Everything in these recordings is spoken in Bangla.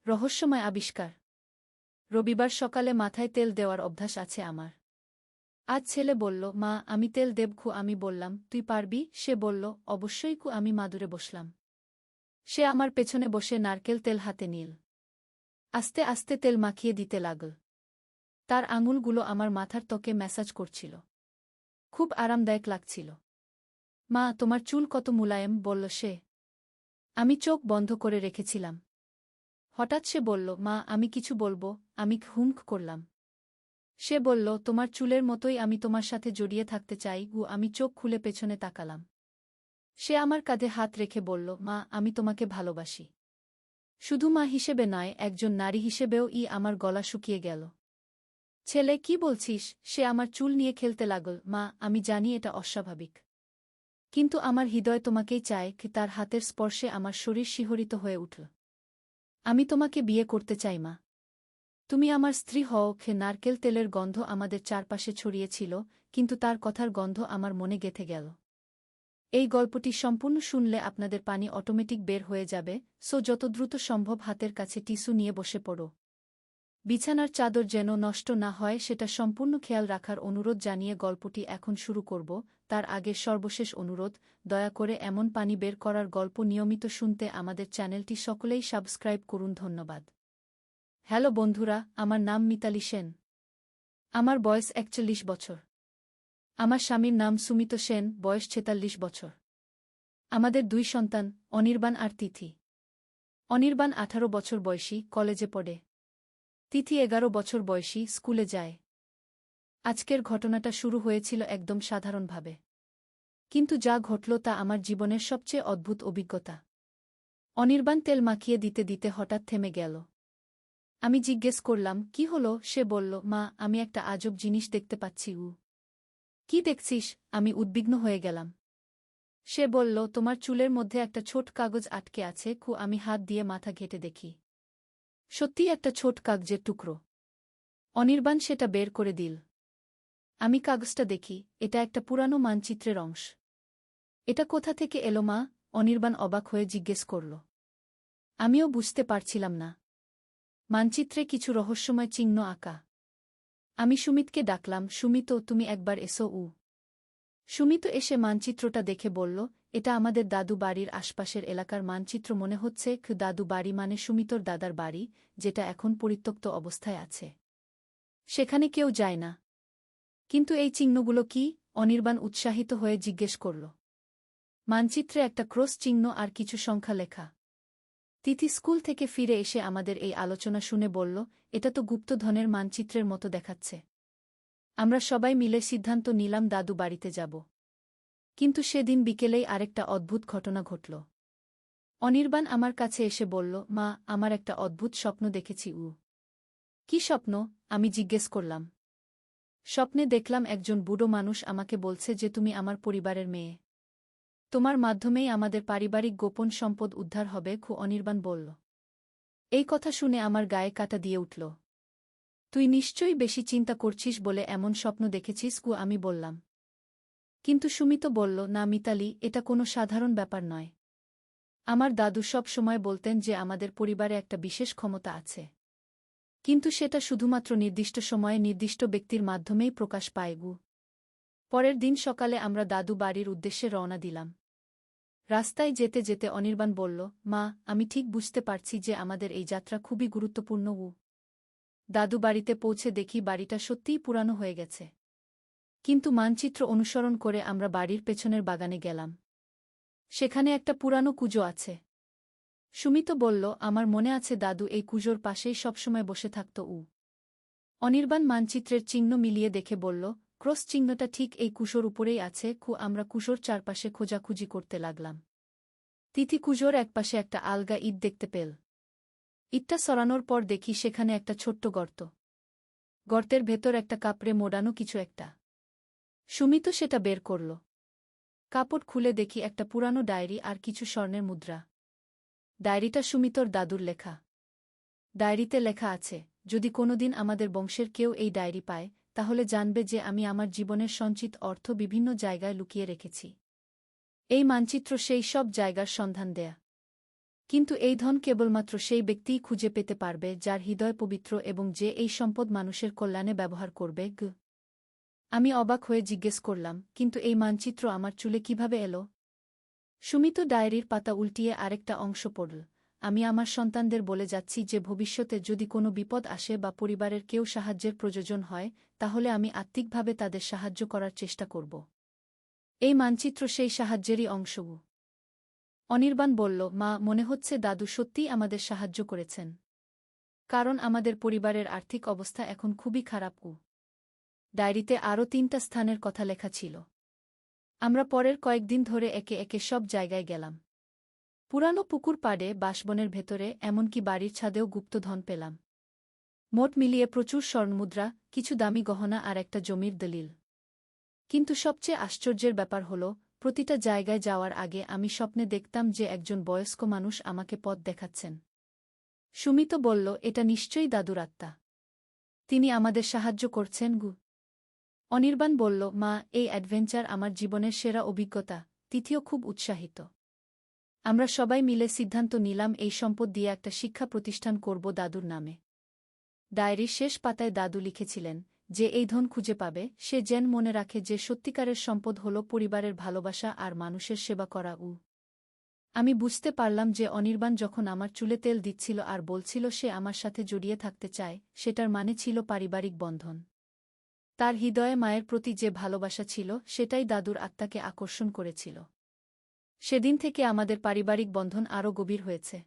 রহস্যময় আবিষ্কার। রবিবার সকালে মাথায় তেল দেওয়ার অভ্যাস আছে আমার। আজ ছেলে বলল, মা আমি তেল দেব খু। আমি বললাম, তুই পারবি? সে বলল, অবশ্যই খু। আমি মাদুরে বসলাম। সে আমার পেছনে বসে নারকেল তেল হাতে নিল। আস্তে আস্তে তেল মাখিয়ে দিতে লাগল। তার আঙুলগুলো আমার মাথার ত্বকে ম্যাসাজ করছিল। খুব আরামদায়ক লাগছিল। মা তোমার চুল কত মুলায়েম, বলল সে। আমি চোখ বন্ধ করে রেখেছিলাম। হঠাৎ সে বলল, মা আমি কিছু বলবো। আমি হুমক করলাম। সে বলল, তোমার চুলের মতোই আমি তোমার সাথে জড়িয়ে থাকতে চাই। আমি চোখ খুলে পেছনে তাকালাম। সে আমার কাঁধে হাত রেখে বলল, মা আমি তোমাকে ভালোবাসি। শুধু মা হিসেবে নয়, একজন নারী হিসেবেও। আমার গলা শুকিয়ে গেল। ছেলে, কি বলছিস? সে আমার চুল নিয়ে খেলতে লাগল। মা আমি জানি এটা অস্বাভাবিক। কিন্তু আমার হৃদয় তোমাকেই চায়। তার হাতের স্পর্শে আমার শরীর শিহরিত হয়ে উঠল। আমি তোমাকে বিয়ে করতে চাই মা। তুমি আমার স্ত্রী হও। নারকেল তেলের গন্ধ আমাদের চারপাশে ছড়িয়েছিল, কিন্তু তার কথার গন্ধ আমার মনে গেঁথে গেল। এই গল্পটি সম্পূর্ণ শুনলে আপনাদের পানি অটোমেটিক বের হয়ে যাবে, সো যত দ্রুত সম্ভব হাতের কাছে টিস্যু নিয়ে বসে পড়ো। বিছানার চাদর যেন নষ্ট না হয় সেটা সম্পূর্ণ খেয়াল রাখার অনুরোধ জানিয়ে গল্পটি এখন শুরু করব। তার আগে সর্বশেষ অনুরোধ, দয়া করে এমন পানি বের করার গল্প নিয়মিত শুনতে আমাদের চ্যানেলটি সকলেই সাবস্ক্রাইব করুন। ধন্যবাদ। হ্যালো বন্ধুরা, আমার নাম মিতালি সেন। আমার বয়স ৪১ বছর। আমার স্বামীর নাম সুমিত সেন, বয়স ৪৬ বছর। আমাদের ২ সন্তান, অনির্বাণ আর তিথি। অনির্বাণ ১৮ বছর বয়সী, কলেজে পড়ে। তিথি ১১ বছর বয়সী, স্কুলে যায়। আজকের ঘটনাটা শুরু হয়েছিল একদম সাধারণভাবে। কিন্তু যা ঘটল তা আমার জীবনের সবচেয়ে অদ্ভুত অভিজ্ঞতা। অনির্বাণ তেল মাখিয়ে দিতে দিতে হঠাৎ থেমে গেল। আমি জিজ্ঞেস করলাম, কি হলো? সে বলল, মা আমি একটা আজব জিনিস দেখতে পাচ্ছি। কি দেখছিস? আমি উদ্বিগ্ন হয়ে গেলাম। সে বলল, তোমার চুলের মধ্যে একটা ছোট কাগজ আটকে আছে। আমি হাত দিয়ে মাথা ঘেঁটে দেখি। সত্যিই একটা ছোট কাগজের টুকরো। অনির্বাণ সেটা বের করে দিল। আমি কাগজটা দেখি, এটা একটা পুরানো মানচিত্রের অংশ। এটা কোথা থেকে এলো মা? অনির্বাণ অবাক হয়ে জিজ্ঞেস করল। আমিও বুঝতে পারছিলাম না। মানচিত্রে কিছু রহস্যময় চিহ্ন আঁকা। আমি সুমিতকে ডাকলাম, সুমিত তুমি একবার এসো। সুমিত এসে মানচিত্রটা দেখে বলল, এটা আমাদের দাদু বাড়ির আশপাশের এলাকার মানচিত্র মনে হচ্ছে। দাদু বাড়ি মানে সুমিতর দাদার বাড়ি, যেটা এখন পরিত্যক্ত অবস্থায় আছে। সেখানে কেউ যায় না। কিন্তু এই চিহ্নগুলো কি? অনির্বাণ উৎসাহিত হয়ে জিজ্ঞেস করল। মানচিত্রে একটা ক্রস চিহ্ন আর কিছু সংখ্যা লেখা। তিথি স্কুল থেকে ফিরে এসে আমাদের এই আলোচনা শুনে বলল, এটা তো গুপ্তধনের মানচিত্রের মতো দেখাচ্ছে। আমরা সবাই মিলে সিদ্ধান্ত নিলাম দাদু বাড়িতে যাব। কিন্তু সেদিন বিকেলেই আরেকটা অদ্ভুত ঘটনা ঘটল। অনির্বাণ আমার কাছে এসে বলল, মা আমার একটা অদ্ভুত স্বপ্ন দেখেছি। কি স্বপ্ন? আমি জিজ্ঞেস করলাম। স্বপ্নে দেখলাম একজন বুড়ো মানুষ আমাকে বলছে যে তুমি আমার পরিবারের মেয়ে। তোমার মাধ্যমেই আমাদের পারিবারিক গোপন সম্পদ উদ্ধার হবে। অনির্বাণ বলল। এই কথা শুনে আমার গায়ে কাঁটা দিয়ে উঠল। তুই নিশ্চয়ই বেশি চিন্তা করছিস বলে এমন স্বপ্ন দেখেছিস। আমি বললাম। কিন্তু সুমিত বলল, না মিতালি, এটা কোনো সাধারণ ব্যাপার নয়। আমার দাদু সব সময় বলতেন যে আমাদের পরিবারে একটা বিশেষ ক্ষমতা আছে। কিন্তু সেটা শুধুমাত্র নির্দিষ্ট সময়ে নির্দিষ্ট ব্যক্তির মাধ্যমেই প্রকাশ পায়। পরের দিন সকালে আমরা দাদু বাড়ির উদ্দেশ্যে রওনা দিলাম। রাস্তায় যেতে যেতে অনির্বাণ বলল, মা আমি ঠিক বুঝতে পারছি যে আমাদের এই যাত্রা খুবই গুরুত্বপূর্ণ। দাদু বাড়িতে পৌঁছে দেখি বাড়িটা সত্যিই পুরানো হয়ে গেছে। কিন্তু মানচিত্র অনুসরণ করে আমরা বাড়ির পেছনের বাগানে গেলাম। সেখানে একটা পুরানো কুজো আছে। সুমিত বলল, আমার মনে আছে দাদু এই কুজোর পাশেই সবসময় বসে থাকত। অনির্বাণ মানচিত্রের চিহ্ন মিলিয়ে দেখে বলল, ক্রস চিহ্নটা ঠিক এই কুশোর উপরেই আছে। আমরা কুশোর চারপাশে খোঁজাখুঁজি করতে লাগলাম। তিথি কুজোর একপাশে একটা আলগা ইট দেখতে পেল। ইটটা সরানোর পর দেখি সেখানে একটা ছোট্ট গর্ত। গর্তের ভেতর একটা কাপড়ে মোড়ানো কিছু একটা। সুমিত সেটা বের করল। কাপড় খুলে দেখি একটা পুরানো ডায়েরি আর কিছু স্বর্ণের মুদ্রা। ডায়েরিটা সুমিতর দাদুর লেখা। ডায়েরিতে লেখা আছে, যদি কোনোদিন আমাদের বংশের কেউ এই ডায়েরি পায়, তাহলে জানবে যে আমি আমার জীবনের সঞ্চিত অর্থ বিভিন্ন জায়গায় লুকিয়ে রেখেছি। এই মানচিত্র সেই সব জায়গার সন্ধান দেয়া। কিন্তু এই ধন কেবলমাত্র সেই ব্যক্তিই খুঁজে পেতে পারবে যার হৃদয় পবিত্র এবং যে এই সম্পদ মানুষের কল্যাণে ব্যবহার করবে। আমি অবাক হয়ে জিজ্ঞেস করলাম, কিন্তু এই মানচিত্র আমার চুলে কিভাবে এলো? সুমিত ডায়েরির পাতা উল্টিয়ে আরেকটা অংশ পড়ল। আমি আমার সন্তানদের বলে যাচ্ছি যে ভবিষ্যতে যদি কোনো বিপদ আসে বা পরিবারের কেউ সাহায্যের প্রয়োজন হয়, তাহলে আমি আত্মিকভাবে তাদের সাহায্য করার চেষ্টা করব। এই মানচিত্র সেই সাহায্যেরই অংশ। অনির্বাণ বলল, মা, মনে হচ্ছে দাদু সত্যিই আমাদের সাহায্য করেছেন। কারণ আমাদের পরিবারের আর্থিক অবস্থা এখন খুবই খারাপ। ডায়েরিতে আরও ৩টা স্থানের কথা লেখা ছিল। আমরা পরের কয়েকদিন ধরে একে একে সব জায়গায় গেলাম। পুরানো পুকুর পাড়ে, বাঁশবনের ভেতরে, এমনকি বাড়ির ছাদেও গুপ্তধন পেলাম। মোট মিলিয়ে প্রচুর স্বর্ণমুদ্রা, কিছু দামি গহনা আর একটা জমির দলিল। কিন্তু সবচেয়ে আশ্চর্যের ব্যাপার হল, প্রতিটা জায়গায় যাওয়ার আগে আমি স্বপ্নে দেখতাম যে একজন বয়স্ক মানুষ আমাকে পথ দেখাচ্ছেন। সুমিত বলল, এটা নিশ্চয়ই দাদুর আত্মা। তিনি আমাদের সাহায্য করছেন। অনির্বাণ বলল, মা, এই অ্যাডভেঞ্চার আমার জীবনের সেরা অভিজ্ঞতা। তিথিও খুব উৎসাহিত। আমরা সবাই মিলে সিদ্ধান্ত নিলাম এই সম্পদ দিয়ে একটা শিক্ষা প্রতিষ্ঠান করব দাদুর নামে। ডায়েরির শেষ পাতায় দাদু লিখেছিলেন, যে এই ধন খুঁজে পাবে সে যেন মনে রাখে যে সত্যিকারের সম্পদ হল পরিবারের ভালোবাসা আর মানুষের সেবা করা। আমি বুঝতে পারলাম যে অনির্বাণ যখন আমার চুলে তেল দিচ্ছিল আর বলছিল সে আমার সাথে জড়িয়ে থাকতে চায়, সেটার মানে ছিল পারিবারিক বন্ধন। তার হৃদয়ে মায়ের প্রতি যে ভালোবাসা ছিল সেটাই দাদুর আত্মাকে আকর্ষণ করেছিল। সেদিন থেকে আমাদের পারিবারিক বন্ধন আরও গভীর হয়েছে।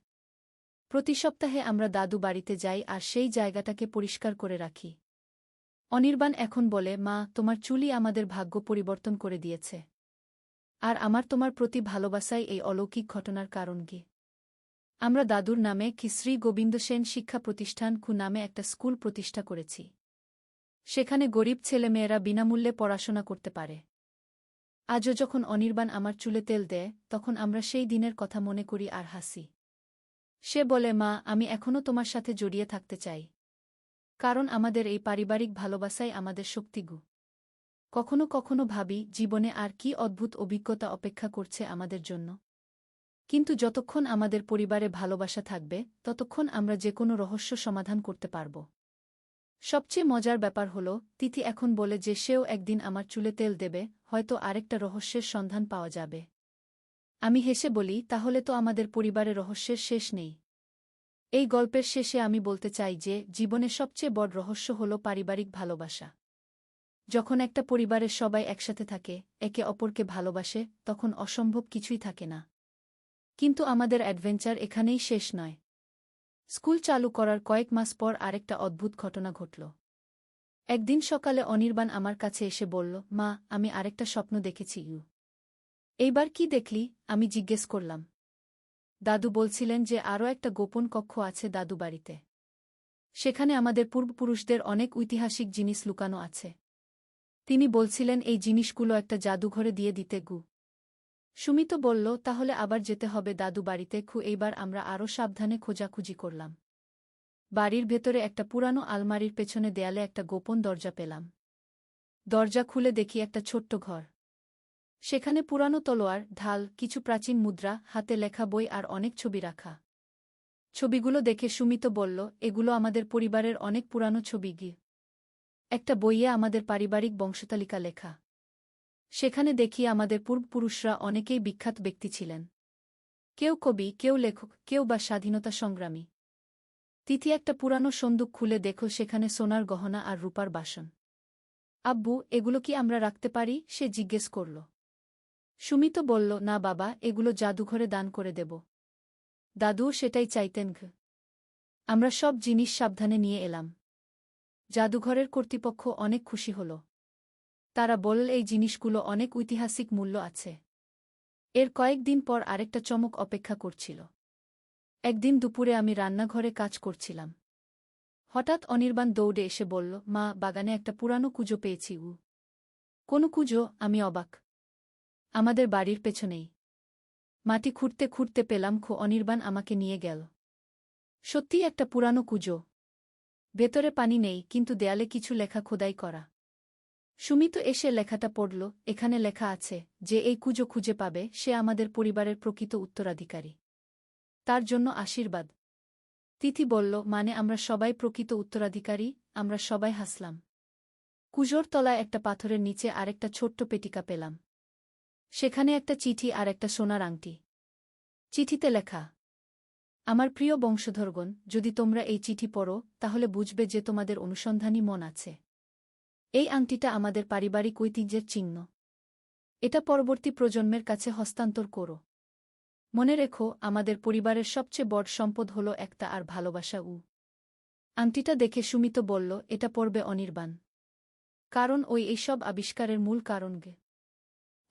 প্রতি সপ্তাহে আমরা দাদু বাড়িতে যাই আর সেই জায়গাটাকে পরিষ্কার করে রাখি। অনির্বাণ এখন বলে, মা, তোমার চুলই আমাদের ভাগ্য পরিবর্তন করে দিয়েছে। আর আমার তোমার প্রতি ভালোবাসাই এই অলৌকিক ঘটনার কারণ। আমরা দাদুর নামে শ্রী গোবিন্দ সেন শিক্ষা প্রতিষ্ঠান নামে একটা স্কুল প্রতিষ্ঠা করেছি। সেখানে গরিব ছেলেমেয়েরা বিনামূল্যে পড়াশোনা করতে পারে। আজও যখন অনির্বাণ আমার চুলে তেল দেয়, তখন আমরা সেই দিনের কথা মনে করি আর হাসি। সে বলে, মা, আমি এখনও তোমার সাথে জড়িয়ে থাকতে চাই। কারণ আমাদের এই পারিবারিক ভালোবাসাই আমাদের শক্তিগু। কখনো কখনো ভাবি, জীবনে আর কি অদ্ভুত অভিজ্ঞতা অপেক্ষা করছে আমাদের জন্য। কিন্তু যতক্ষণ আমাদের পরিবারে ভালোবাসা থাকবে, ততক্ষণ আমরা যে কোনো রহস্য সমাধান করতে পারব। সবচেয়ে মজার ব্যাপার হল, তিথি এখন বলে যে সেও একদিন আমার চুলে তেল দেবে, হয়তো আরেকটা রহস্যের সন্ধান পাওয়া যাবে। আমি হেসে বলি, তাহলে তো আমাদের পরিবারে রহস্যের শেষ নেই। এই গল্পের শেষে আমি বলতে চাই যে জীবনে সবচেয়ে বড় রহস্য হল পারিবারিক ভালোবাসা। যখন একটা পরিবারের সবাই একসাথে থাকে, একে অপরকে ভালোবাসে, তখন অসম্ভব কিছুই থাকে না। কিন্তু আমাদের অ্যাডভেঞ্চার এখানেই শেষ নয়। স্কুল চালু করার কয়েক মাস পর আরেকটা অদ্ভুত ঘটনা ঘটল। একদিন সকালে অনির্বাণ আমার কাছে এসে বলল, মা, আমি আরেকটা স্বপ্ন দেখেছি। এইবার কি দেখলি? আমি জিজ্ঞেস করলাম। দাদু বলছিলেন যে আরও একটা গোপন কক্ষ আছে দাদু বাড়িতে। সেখানে আমাদের পূর্বপুরুষদের অনেক ঐতিহাসিক জিনিস লুকানো আছে। তিনি বলছিলেন এই জিনিসগুলো একটা জাদুঘরে দিয়ে দিতে। সুমিত বলল, তাহলে আবার যেতে হবে দাদু বাড়িতে। এইবার আমরা আরও সাবধানে খোঁজাখুঁজি করলাম। বাড়ির ভেতরে একটা পুরানো আলমারির পেছনে দেয়ালে একটা গোপন দরজা পেলাম। দরজা খুলে দেখি একটা ছোট্ট ঘর। সেখানে পুরানো তলোয়ার, ঢাল, কিছু প্রাচীন মুদ্রা, হাতে লেখা বই আর অনেক ছবি রাখা। ছবিগুলো দেখে সুমিত বলল, এগুলো আমাদের পরিবারের অনেক পুরানো ছবি। একটা বইয়ে আমাদের পারিবারিক বংশতালিকা লেখা। সেখানে দেখি আমাদের পূর্বপুরুষরা অনেকেই বিখ্যাত ব্যক্তি ছিলেন। কেউ কবি, কেউ লেখক, কেউ বা স্বাধীনতা সংগ্রামী। তিথি একটা পুরানো সন্দুক খুলে দেখো সেখানে সোনার গহনা আর রূপার বাসন। আব্বু, এগুলো কি আমরা রাখতে পারি? সে জিজ্ঞেস করল। সুমিত বলল, না বাবা, এগুলো জাদুঘরে দান করে দেব। দাদুও সেটাই চাইতেন। আমরা সব জিনিস সাবধানে নিয়ে এলাম। জাদুঘরের কর্তৃপক্ষ অনেক খুশি হল। তারা বলল এই জিনিসগুলো অনেক ঐতিহাসিক মূল্য আছে। এর কয়েকদিন পর আরেকটা চমক অপেক্ষা করছিল। একদিন দুপুরে আমি রান্নাঘরে কাজ করছিলাম। হঠাৎ অনির্বাণ দৌড়ে এসে বলল, মা, বাগানে একটা পুরানো কুজো পেয়েছি। কোন কুজো? আমি অবাক। আমাদের বাড়ির পেছনেই। মাটি খুঁড়তে খুঁড়তে পেলাম। অনির্বাণ আমাকে নিয়ে গেল। সত্যিই একটা পুরানো কুজো। ভেতরে পানি নেই, কিন্তু দেয়ালে কিছু লেখা খোদাই করা। সুমিত এসে লেখাটা পড়ল। এখানে লেখা আছে যে এই কুজো খুঁজে পাবে সে আমাদের পরিবারের প্রকৃত উত্তরাধিকারী। তার জন্য আশীর্বাদ। তিথি বলল, মানে আমরা সবাই প্রকৃত উত্তরাধিকারী? আমরা সবাই হাসলাম। কুজোর তলায় একটা পাথরের নিচে আরেকটা ছোট্ট পেটিকা পেলাম। সেখানে একটা চিঠি আর একটা সোনার আংটি। চিঠিতে লেখা, আমার প্রিয় বংশধরগণ, যদি তোমরা এই চিঠি পড়ো তাহলে বুঝবে যে তোমাদের অনুসন্ধানী মন আছে। এই আংটিটা আমাদের পারিবারিক ঐতিহ্যের চিহ্ন। এটা পরবর্তী প্রজন্মের কাছে হস্তান্তর করো। মনে রেখো, আমাদের পরিবারের সবচেয়ে বড় সম্পদ হল একটা আর ভালোবাসা। আংটিটা দেখে সুমিত বলল, এটা পড়বে অনির্বাণ। কারণ ওই এইসব আবিষ্কারের মূল কারণ গে।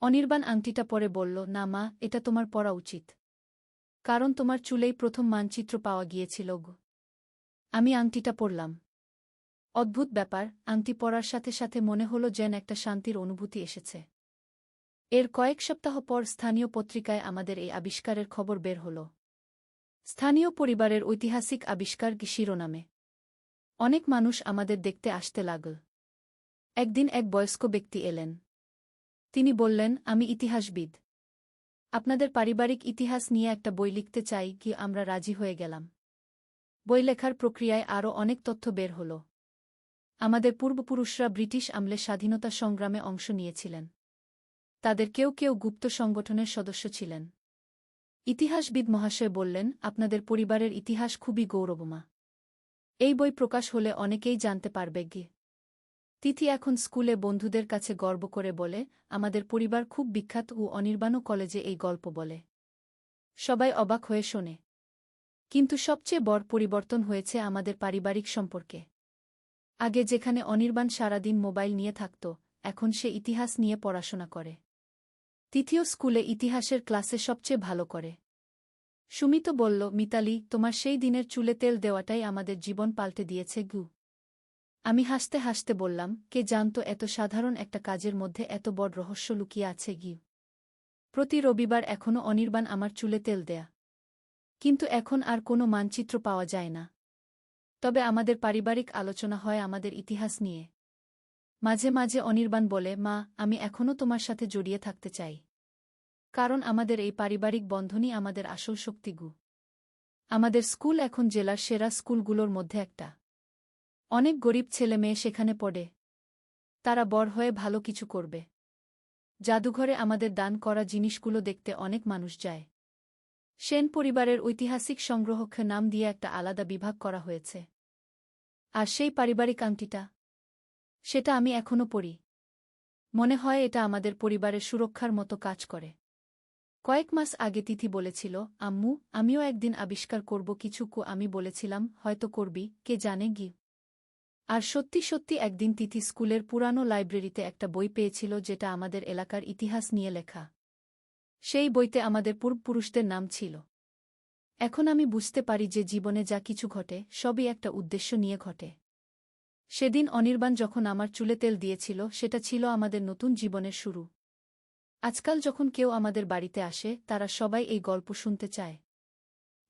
অনির্বাণ আংটিটা পরে বলল, না মা, এটা তোমার পড়া উচিত। কারণ তোমার চুলেই প্রথম মানচিত্র পাওয়া গিয়েছিল গো। আমি আংটিটা পড়লাম। অদ্ভুত ব্যাপার, আংটি পরার সাথে সাথে মনে হল যেন একটা শান্তির অনুভূতি এসেছে। এর কয়েক সপ্তাহ পর স্থানীয় পত্রিকায় আমাদের এই আবিষ্কারের খবর বের হল। স্থানীয় পরিবারের ঐতিহাসিক আবিষ্কার শিরোনামে অনেক মানুষ আমাদের দেখতে আসতে লাগল। একদিন এক বয়স্ক ব্যক্তি এলেন। তিনি বললেন, আমি ইতিহাসবিদ। আপনাদের পারিবারিক ইতিহাস নিয়ে একটা বই লিখতে চাই। কি আমরা রাজি হয়ে গেলাম। বই লেখার প্রক্রিয়ায় আরও অনেক তথ্য বের হল। আমাদের পূর্বপুরুষরা ব্রিটিশ আমলে স্বাধীনতা সংগ্রামে অংশ নিয়েছিলেন। তাদের কেউ কেউ গুপ্ত সংগঠনের সদস্য ছিলেন। ইতিহাসবিদ মহাশয় বললেন, আপনাদের পরিবারের ইতিহাস খুবই গৌরবময়। এই বই প্রকাশ হলে অনেকেই জানতে পারবে গে। তিথি এখন স্কুলে বন্ধুদের কাছে গর্ব করে বলে, আমাদের পরিবার খুব বিখ্যাত। অনির্বাণও কলেজে এই গল্প বলে। সবাই অবাক হয়ে শোনে। কিন্তু সবচেয়ে বড় পরিবর্তন হয়েছে আমাদের পারিবারিক সম্পর্কে। আগে যেখানে অনির্বাণ সারাদিন মোবাইল নিয়ে থাকত, এখন সে ইতিহাস নিয়ে পড়াশোনা করে। তিথিও স্কুলে ইতিহাসের ক্লাসে সবচেয়ে ভালো করে। সুমিত বলল, মিতালি, তোমার সেই দিনের চুলে তেল দেওয়াটাই আমাদের জীবন পাল্টে দিয়েছে গু। আমি হাসতে হাসতে বললাম, কে জানত এত সাধারণ একটা কাজের মধ্যে এত বড় রহস্য লুকিয়ে আছে গি। প্রতি রবিবার এখনও অনির্বাণ আমার চুলে তেল দেয়া। কিন্তু এখন আর কোনো মানচিত্র পাওয়া যায় না। তবে আমাদের পারিবারিক আলোচনা হয় আমাদের ইতিহাস নিয়ে। মাঝে মাঝে অনির্বাণ বলে, মা, আমি এখনও তোমার সাথে জড়িয়ে থাকতে চাই। কারণ আমাদের এই পারিবারিক বন্ধনই আমাদের আসল শক্তি গু। আমাদের স্কুল এখন জেলার সেরা স্কুলগুলোর মধ্যে একটা। অনেক গরিব ছেলে মেয়ে সেখানে পড়ে। তারা বড় হয়ে ভালো কিছু করবে। জাদুঘরে আমাদের দান করা জিনিসগুলো দেখতে অনেক মানুষ যায়। সেন পরিবারের ঐতিহাসিক সংগ্রহকে নাম দিয়ে একটা আলাদা বিভাগ করা হয়েছে। আর সেই পারিবারিক আংটিটা, সেটা আমি এখনও পড়ি। মনে হয় এটা আমাদের পরিবারের সুরক্ষার মতো কাজ করে। কয়েক মাস আগে তিথি বলেছিল, আম্মু, আমিও একদিন আবিষ্কার করব কিছু। আমি বলেছিলাম, হয়তো করবি, কে জানে গি। আর সত্যি সত্যি একদিন তিথি স্কুলের পুরানো লাইব্রেরিতে একটা বই পেয়েছিল যেটা আমাদের এলাকার ইতিহাস নিয়ে লেখা। সেই বইতে আমাদের পূর্বপুরুষদের নাম ছিল। এখন আমি বুঝতে পারি যে জীবনে যা কিছু ঘটে সবই একটা উদ্দেশ্য নিয়ে ঘটে। সেদিন অনির্বাণ যখন আমার চুলে তেল দিয়েছিল, সেটা ছিল আমাদের নতুন জীবনের শুরু। আজকাল যখন কেউ আমাদের বাড়িতে আসে, তারা সবাই এই গল্প শুনতে চায়।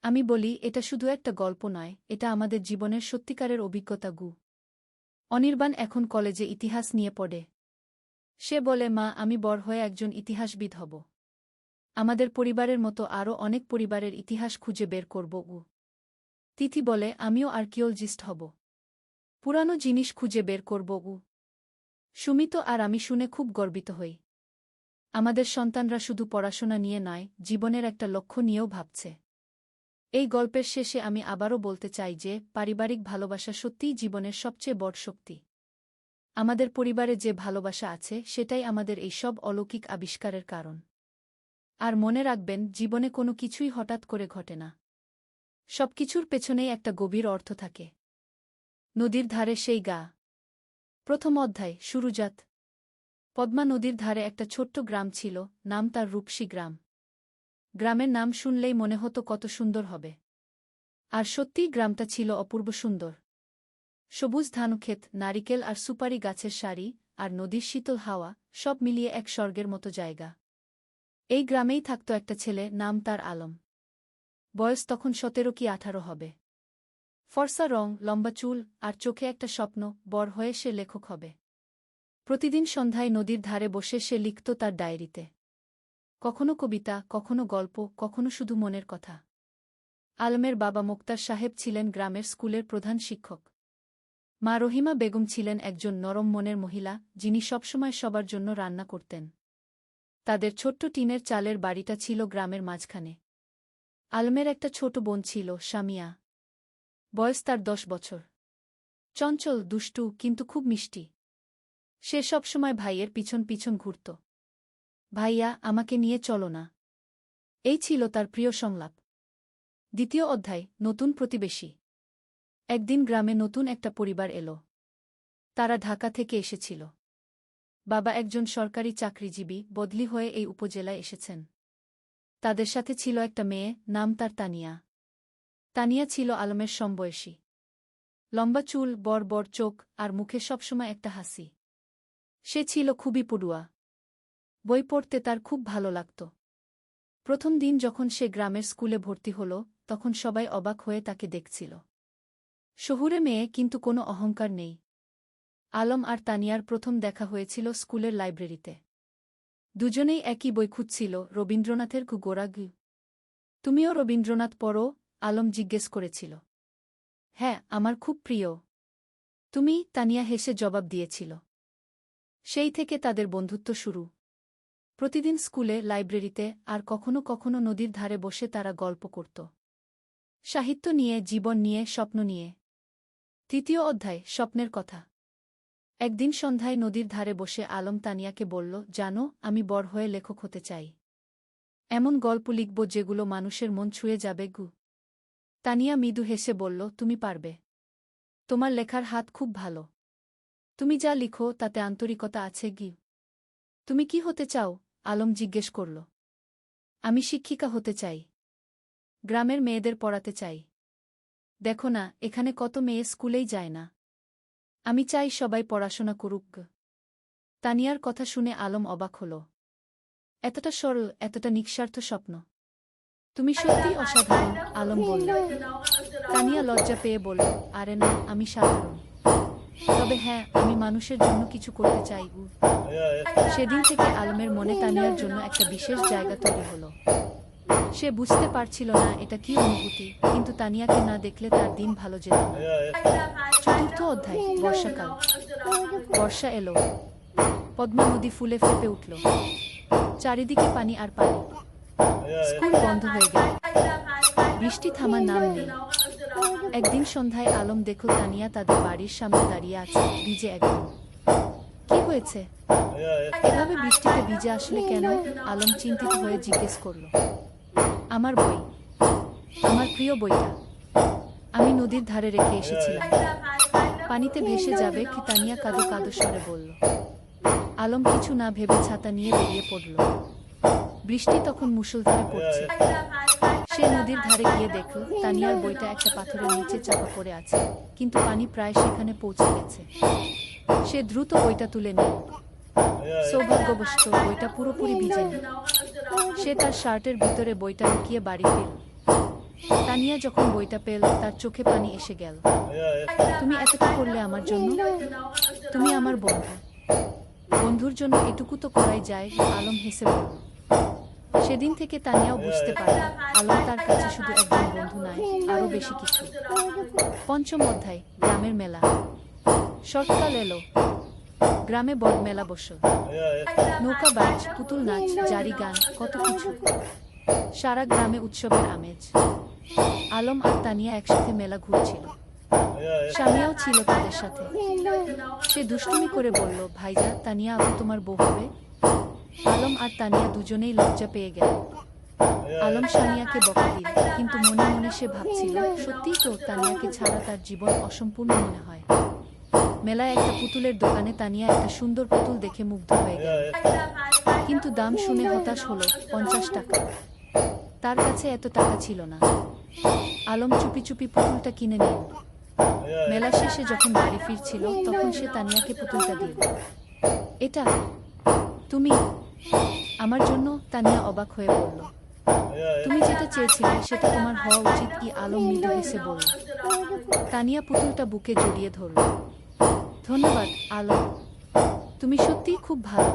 আমি বলি, এটা শুধু একটা গল্প নয়, এটা আমাদের জীবনের সত্যিকারের অভিজ্ঞতা গু। অনির্বাণ এখন কলেজে ইতিহাস নিয়ে পড়ে। সে বলে, মা, আমি বড় হয়ে একজন ইতিহাসবিদ হব। আমাদের পরিবারের মতো আরও অনেক পরিবারের ইতিহাস খুঁজে বের করব। তিথি বলে, আমিও আর্কিওলজিস্ট হব। পুরানো জিনিস খুঁজে বের করব। সুমিত আর আমি শুনে খুব গর্বিত হই। আমাদের সন্তানরা শুধু পড়াশোনা নিয়ে নয়, জীবনের একটা লক্ষ্য নিয়েও ভাবছে। এই গল্পের শেষে আমি আবারও বলতে চাই যে পারিবারিক ভালোবাসা সত্যিই জীবনের সবচেয়ে বড় শক্তি। আমাদের পরিবারে যে ভালোবাসা আছে, সেটাই আমাদের এই সব অলৌকিক আবিষ্কারের কারণ। আর মনে রাখবেন, জীবনে কোনো কিছুই হঠাৎ করে ঘটে না। সবকিছুর পেছনেই একটা গভীর অর্থ থাকে। নদীর ধারে সেই গা। প্রথম অধ্যায়, শুরুজাত। পদ্মা নদীর ধারে একটা ছোট্ট গ্রাম ছিল, নাম তার রূপসী গ্রাম। গ্রামের নাম শুনলেই মনে হতো কত সুন্দর হবে। আর সত্যিই গ্রামটা ছিল অপূর্ব সুন্দর। সবুজ ধানক্ষেত, নারিকেল আর সুপারি গাছের সারি, আর নদীর শীতল হাওয়া, সব মিলিয়ে এক স্বর্গের মতো জায়গা। এই গ্রামেই থাকত একটা ছেলে, নাম তার আলম। বয়স তখন 17 কি 18 হবে। ফর্সা রং, লম্বা চুল, আর চোখে একটা স্বপ্ন, বড় হয়ে সে লেখক হবে। প্রতিদিন সন্ধ্যায় নদীর ধারে বসে সে লিখত তার ডায়েরিতে। কখনো কবিতা, কখনো গল্প, কখনো শুধু মনের কথা। আলমের বাবা মোক্তার সাহেব ছিলেন গ্রামের স্কুলের প্রধান শিক্ষক। মা রহিমা বেগম ছিলেন একজন নরম মনের মহিলা, যিনি সবসময় সবার জন্য রান্না করতেন। তাদের ছোট্ট টিনের চালের বাড়িটা ছিল গ্রামের মাঝখানে। আলমের একটা ছোট বোন ছিল, সামিয়া। বয়স তার 10 বছর। চঞ্চল, দুষ্টু, কিন্তু খুব মিষ্টি। সে সবসময় ভাইয়ের পিছন পিছন ঘুরত। ভাইয়া, আমাকে নিয়ে চলো না। এই ছিল তার প্রিয় সংলাপ। দ্বিতীয় অধ্যায়, নতুন প্রতিবেশী। একদিন গ্রামে নতুন একটা পরিবার এলো। তারা ঢাকা থেকে এসেছিল। বাবা একজন সরকারি চাকরিজীবী, বদলি হয়ে এই উপজেলায় এসেছেন। তাদের সাথে ছিল একটা মেয়ে, নাম তার তানিয়া। তানিয়া ছিল আলমের সমবয়সী। লম্বা চুল, বড় বড় চোখ, আর মুখে সবসময় একটা হাসি। সে ছিল খুবই পড়ুয়া। বই পড়তে তার খুব ভালো লাগত। প্রথম দিন যখন সে গ্রামের স্কুলে ভর্তি হল, তখন সবাই অবাক হয়ে তাকে দেখছিল। শহুরে মেয়ে, কিন্তু কোনো অহংকার নেই। আলম আর তানিয়ার প্রথম দেখা হয়েছিল স্কুলের লাইব্রেরিতে। দুজনেই একই বই খুঁজছিল, রবীন্দ্রনাথের গোরাগু। তুমিও রবীন্দ্রনাথ পড়ো? আলম জিজ্ঞেস করেছিল। হ্যাঁ, আমার খুব প্রিয়। তুমি? তানিয়া হেসে জবাব দিয়েছিল। সেই থেকে তাদের বন্ধুত্ব শুরু। প্রতিদিন স্কুলে, লাইব্রেরিতে, আর কখনো কখনো নদীর ধারে বসে তারা গল্প করত। সাহিত্য নিয়ে, জীবন নিয়ে, স্বপ্ন নিয়ে। তৃতীয় অধ্যায়, স্বপ্নের কথা। একদিন সন্ধ্যায় নদীর ধারে বসে আলম তানিয়াকে বলল, জানো, আমি বড় হয়ে লেখক হতে চাই। এমন গল্প লিখব যেগুলো মানুষের মন ছুঁয়ে যাবে গু। তানিয়া মৃদু হেসে বলল, তুমি পারবে। তোমার লেখার হাত খুব ভালো। তুমি যা লিখো তাতে আন্তরিকতা আছে গি। তুমি কি হতে চাও? আলম জিজ্ঞেস করল। আমি শিক্ষিকা হতে চাই। গ্রামের মেয়েদের পড়াতে চাই। দেখো না, এখানে কত মেয়ে স্কুলেই যায় না। আমি চাই সবাই পড়াশোনা করুক। তানিয়ার কথা শুনে আলম অবাক হল। এতটা সরল, এতটা নিঃস্বার্থ স্বপ্ন। তুমি সত্যিই অসাধারণ, আলম বলল। তানিয়া লজ্জা পেয়ে বলল, আরে না, আমি সাধারণ। তবে হ্যাঁ, আমি মানুষের জন্য কিছু করতে চাই। সেদিন থেকে আলমের মনে তানিয়ার জন্য একটা বিশেষ জায়গা তৈরি হল। সে বুঝতে পারছিল না এটা কি অনুভূতি, কিন্তু তানিয়াকে না দেখলে তার দিন ভালো যেত না। চতুর্থ অধ্যায়, বর্ষাকাল। বর্ষা এলো। পদ্মা নদী ফুলে ফেঁপে উঠল। চারিদিকে পানি আর পানি। স্কুল বন্ধ হয়ে গেল। বৃষ্টি থামার নাম নেই। একদিন সন্ধ্যায় আলম দেখল তানিয়া তাদের বাড়ির সামনে দাঁড়িয়ে আছে, ভিজে একদম। কি হয়েছে? এভাবে বৃষ্টিতে ভিজে আসলে কেন? আলম চিন্তিত হয়ে জিজ্ঞেস করল। আমার বই। আমার প্রিয় বইটা। আমি নদীর ধারে রেখে এসেছিলাম। পানিতে ভেসে যাবে কি? তানিয়া কাঁদো কাঁদো স্বরে বলল। আলম কিছু না ভেবে ছাতা নিয়ে বেরিয়ে পড়ল। বৃষ্টি তখন মুষলধারে পড়ছে। সে নদীর ধারে গিয়ে দেখল তানিয়ার বইটা একটা পাথরের নিচে চাপা পড়ে আছে, কিন্তু পানি প্রায় সেখানে পৌঁছে গেছে। সে দ্রুত বইটা তুলে নিল। সৌভাগ্যবশত বইটা পুরোপুরি ভিজেনি। সে তার শার্টের ভিতরে বইটা লুকিয়ে বাড়ি ফিরল। তানিয়া যখন বইটা পেল, তার চোখে পানি এসে গেল। তুমি এতটা করলে আমার জন্য? তুমি আমার বন্ধু। বন্ধুর জন্য এটুকু তো করাই যায়, আলম হেসে বলল। সেদিন থেকে তানিয়াও বুঝতে পারল, আলম তার কাছে শুধু একজন বন্ধু নয়, আরও বেশি কিছু। পঞ্চম অধ্যায়, গ্রামের মেলা। শরৎকাল এলো। গ্রামে বড় মেলা বসল। নৌকা বাইচ, পুতুল নাচ, জারি গান, কত কিছু। সারা গ্রামে উৎসবের আমেজ। আলম আর তানিয়া একসাথে মেলা ঘুরছিল। সামিয়াও ছিল তাদের সাথে। সে দুষ্টুমি করে বলল, ভাইজা, তানিয়া আপু তোমার বউ হবে? আলম আর তানিয়া দুজনেই লজ্জা পেয়ে গেল। আলম সামিয়াকে বকা দিল, কিন্তু মনে মনে সে ভাবছিল, সত্যিই তো, তানিয়াকে ছাড়া তার জীবন অসম্পূর্ণ মনে হয়। মেলায় একটা পুতুলের দোকানে তানিয়া একটা সুন্দর পুতুল দেখে মুগ্ধ হয়ে গেল। কিন্তু দাম শুনে হতাশ হল, 50 টাকা। তার কাছে এত টাকা ছিল না। আলম চুপি চুপি পুতুলটা কিনে নিল। মেলা শেষে যখন বাড়ি ফিরছিল, তখন সে তানিয়াকে পুতুলটা দিল। এটা তুমি আমার জন্য? তানিয়া অবাক হয়ে বলল। তুমি যেটা চেয়েছিলে সেটা তোমার হওয়া উচিত। আলম মৃদু হেসে বলল। তানিয়া পুতুলটা বুকে জড়িয়ে ধরল। ধন্যবাদ, আলম। তুমি সত্যিই খুব ভালো।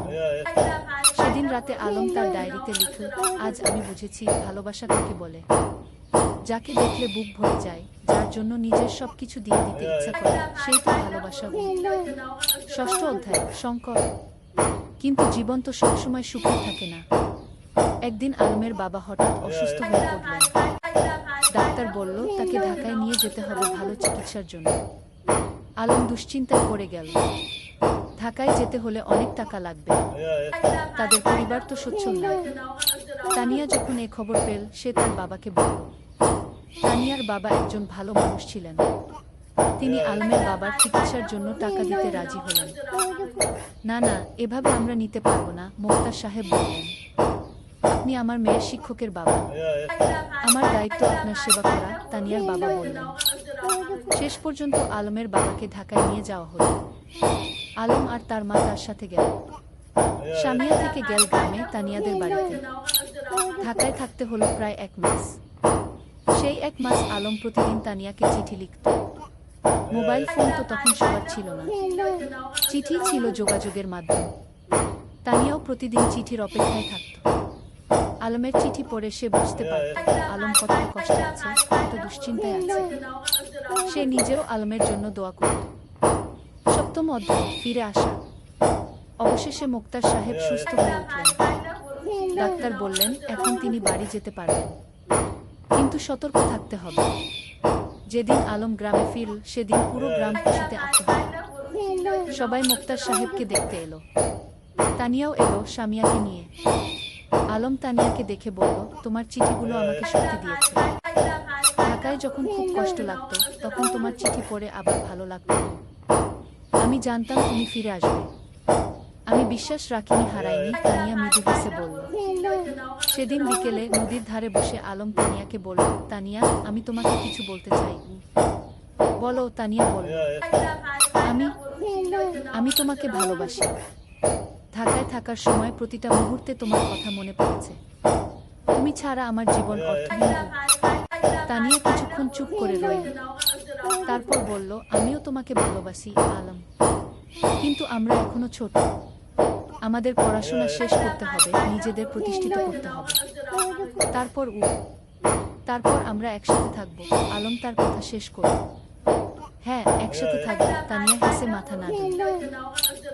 সেদিন রাতে আলম তার ডায়েরিতে লিখল, আজ আমি বুঝেছি ভালোবাসা কাকে বলে। যাকে দেখলে বুক ভরে যায়, যার জন্য নিজের সবকিছু দিয়ে দিতে ইচ্ছা করে, সেই তো ভালোবাসা। ষষ্ঠ অধ্যায়, সংকট। কিন্তু জীবন তো সবসময় সুখী থাকে না। একদিন আলমের বাবা হঠাৎ অসুস্থ হয়ে পড়লেন। ডাক্তার বলল তাকে ঢাকায় নিয়ে যেতে হবে ভালো চিকিৎসার জন্য। আলম দুশ্চিন্তায় পড়ে গেল। ঢাকায় যেতে হলে অনেক টাকা লাগবে। তাদের পরিবার তো সচ্ছল নয়। তানিয়া যখন এ খবর পেল, সে তার বাবাকে বলল। তানিয়ার বাবা একজন ভালো মানুষ ছিলেন। তিনি আলমের বাবার চিকিৎসার জন্য টাকা দিতে রাজি হলেন। না না, এভাবে আমরা নিতে পারব না, মোক্তার সাহেব বললেন। আপনি আমার মেয়ের শিক্ষকের বাবা। আমার দায়িত্ব আপনার সেবা করা, তানিয়ার বাবা বললেন। শেষ পর্যন্ত আলমের বাবাকে ঢাকায় নিয়ে যাওয়া হলো। আলম আর তার মা তার সাথে গেল। সামিয়া থেকে গেল গ্রামে তানিয়াদের বাড়িতে। ঢাকায় থাকতে হলো প্রায় 1 মাস। সেই 1 মাস আলম প্রতিদিন তানিয়াকে চিঠি লিখত। মোবাইল ফোন তো তখন সবার ছিল না। চিঠি ছিল যোগাযোগের মাধ্যম। তানিয়াও প্রতিদিন চিঠির অপেক্ষায় থাকত। আলমের চিঠি পড়ে সে বুঝতে পারত আলম কতটা কষ্টে আছে, কতটা দুশ্চিন্তায় আছে। সে নিজেও আলমের জন্য দোয়া করত। সপ্তম অধ্যায়, ফিরে আসা। অবশেষে মোক্তার সাহেব সুস্থ হয়ে উঠলেন। ডাক্তার বললেন এখন তিনি বাড়ি যেতে পারবেন, কিন্তু সতর্ক থাকতে হবে। যেদিন আলম গ্রামে ফিরল, সেদিন পুরো গ্রাম খুশিতে আত্মহারা। সবাই মোক্তার সাহেবকে দেখতে এলো। তানিয়াও এলো সামিয়াকে নিয়ে। আলম তানিয়াকে দেখে বলল, তোমার চিঠিগুলো আমাকে শক্তি দিয়েছে। ঢাকায় যখন খুব কষ্ট লাগতো, তখন তোমার চিঠি পড়ে আবার ভালো লাগতো। আমি জানতাম তুমি ফিরে আসবে। আমি বিশ্বাস রাখিনি, হারাইনি। তানিয়া মৃদু হেসে বলল। সেদিন বিকেলে নদীর ধারে বসে আলম তানিয়াকে বলল, তানিয়া, আমি তোমাকে কিছু বলতে চাই। বলো, তানিয়া বলল। আমি তোমাকে ভালোবাসি। ঢাকায় থাকার সময় প্রতিটা মুহূর্তে তোমার কথা মনে পড়েছে। তুমি ছাড়া আমার জীবন অর্থহীন। তানিয়া কিছুক্ষণ চুপ করে রইল। তারপর বলল, আমিও তোমাকে ভালোবাসি আলম, কিন্তু আমরা এখনো ছোট। আমাদের পড়াশোনা শেষ করতে হবে, নিজেদের প্রতিষ্ঠিত করতে হবে। তারপর আমরা একসাথে থাকব। আলম তার কথা শেষ করল। হ্যাঁ, একসাথে থাকব। তানিয়া হেসে মাথা নাড়ল।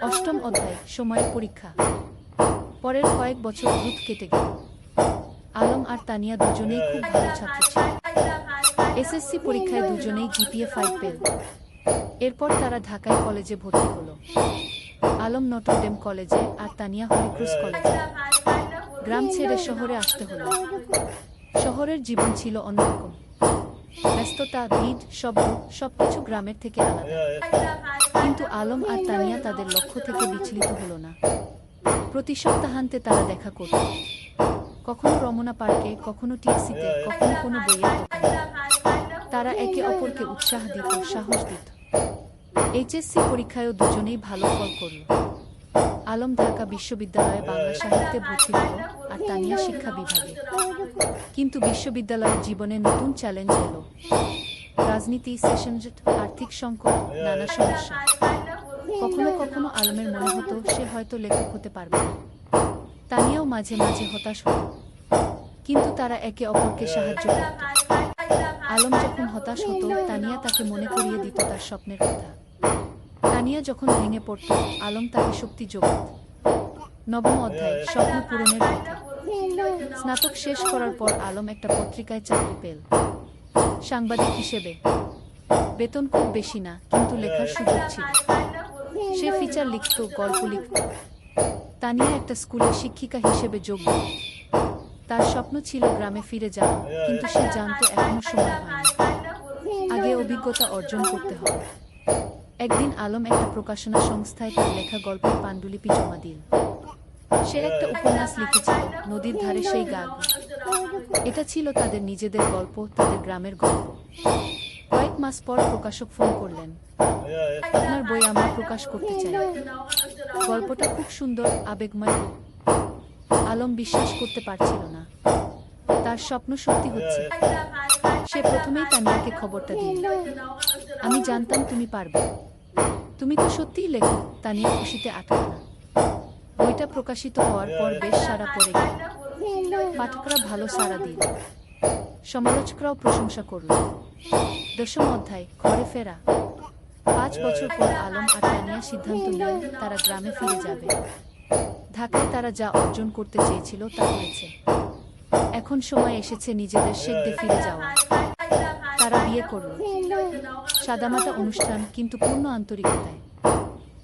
অষ্টম অধ্যায়, সময়ের পরীক্ষা। পরের কয়েক বছর দ্রুত কেটে গেল। আলম আর তানিয়া দুজনেই খুব ভালো ছাত্র ছিল। এসএসসি পরীক্ষায় দুজনেই জিপিএ 5 পেল। এরপর তারা ঢাকায় কলেজে ভর্তি হলো। আলম নটরডেম কলেজে আর তানিয়া হলিক্রস কলেজে। গ্রাম ছেড়ে শহরে আসতে হলো। শহরের জীবন ছিল অন্যরকম। ব্যস্ততা, ভিড়, শব্দ, সবকিছু গ্রামের থেকে আলাদা। কিন্তু আলম আর তানিয়া তাদের লক্ষ্য থেকে বিচলিত হলো না। প্রতি সপ্তাহান্তে তারা দেখা করত। কখনো রমনা পার্কে, কখনো টিএসসিতে, কখনো কোনো বইয়ের দোকানে। তারা একে অপরকে উৎসাহ দিত, সাহস দিত। এইচএসসি পরীক্ষায়ও দুজনেই ভালো ফল করল। আলম ঢাকা বিশ্ববিদ্যালয়ে বাংলা সাহিত্যে ভর্তি হল, আর তানিয়া শিক্ষা বিভাগে। কিন্তু বিশ্ববিদ্যালয়ের জীবনে নতুন চ্যালেঞ্জ এলো। রাজনীতি, সেশনজট, আর্থিক সংকট, নানা সমস্যা। কখনো কখনো আলমের মনে হতো সে হয়তো লেখক হতে পারবে না। তানিয়াও মাঝে মাঝে হতাশ হতো। কিন্তু তারা একে অপরকে সাহায্য করত। আলম যখন হতাশ হতো, তানিয়া তাকে মনে করিয়ে দিত তার স্বপ্নের কথা। তানিয়া যখন ভেঙে পড়ত, আলম তাকে শক্তি যোগাত। নবম অধ্যায়, স্বপ্ন পূরণের পথে। স্নাতক শেষ করার পর আলম একটা পত্রিকায় চাকরি পেল, সাংবাদিক হিসেবে। বেতন খুব বেশি না, কিন্তু লেখার সুযোগ ছিল। সে ফিচার লিখত, গল্প লিখত। তানিয়া একটা স্কুলে শিক্ষিকা হিসেবে যোগ দিল। তার স্বপ্ন ছিল গ্রামে ফিরে যাওয়া, কিন্তু সে জানত এখনো সময় হয়নি। আগে অভিজ্ঞতা অর্জন করতে হবে। একদিন আলম একটা প্রকাশনা সংস্থায় তার লেখা গল্পের পাণ্ডুলিপি জমা দিল। সে একটা উপন্যাস লিখেছিল, নদীর ধারে সেই গাছ। এটা ছিল তাদের নিজেদের গল্প, তাদের গ্রামের গল্প। কয়েক মাস পর প্রকাশক ফোন করলেন, আপনার বই আমরা প্রকাশ করতে চাই। গল্পটা খুব সুন্দর, আবেগময়। আলম বিশ্বাস করতে পারছিল না, তার স্বপ্ন সত্যি হচ্ছে। সে প্রথমেই তানিয়াকে খবরটা দিল, আমি জানতাম তুমি পারবে। তুমি তো সত্যিই লেখো। তানিয়া খুশিতে আটকানা। বইটা প্রকাশিত হওয়ার পর বেশ সাড়া পড়ে গেল। পাঠকরা ভালো সাড়া দিল। সমালোচকরাও প্রশংসা করল। 10ম অধ্যায়, ঘরে ফেরা। 5 বছর পর আলম আর তানিয়া সিদ্ধান্ত নেন তারা গ্রামে ফিরে যাবে। ঢাকায় তারা যা অর্জন করতে চেয়েছিল তা হয়েছে। এখন সময় এসেছে নিজেদের শেখতে ফিরে যাওয়া। তারা বিয়ে করল। সাদামাটা অনুষ্ঠান, কিন্তু পূর্ণ আন্তরিকতায়।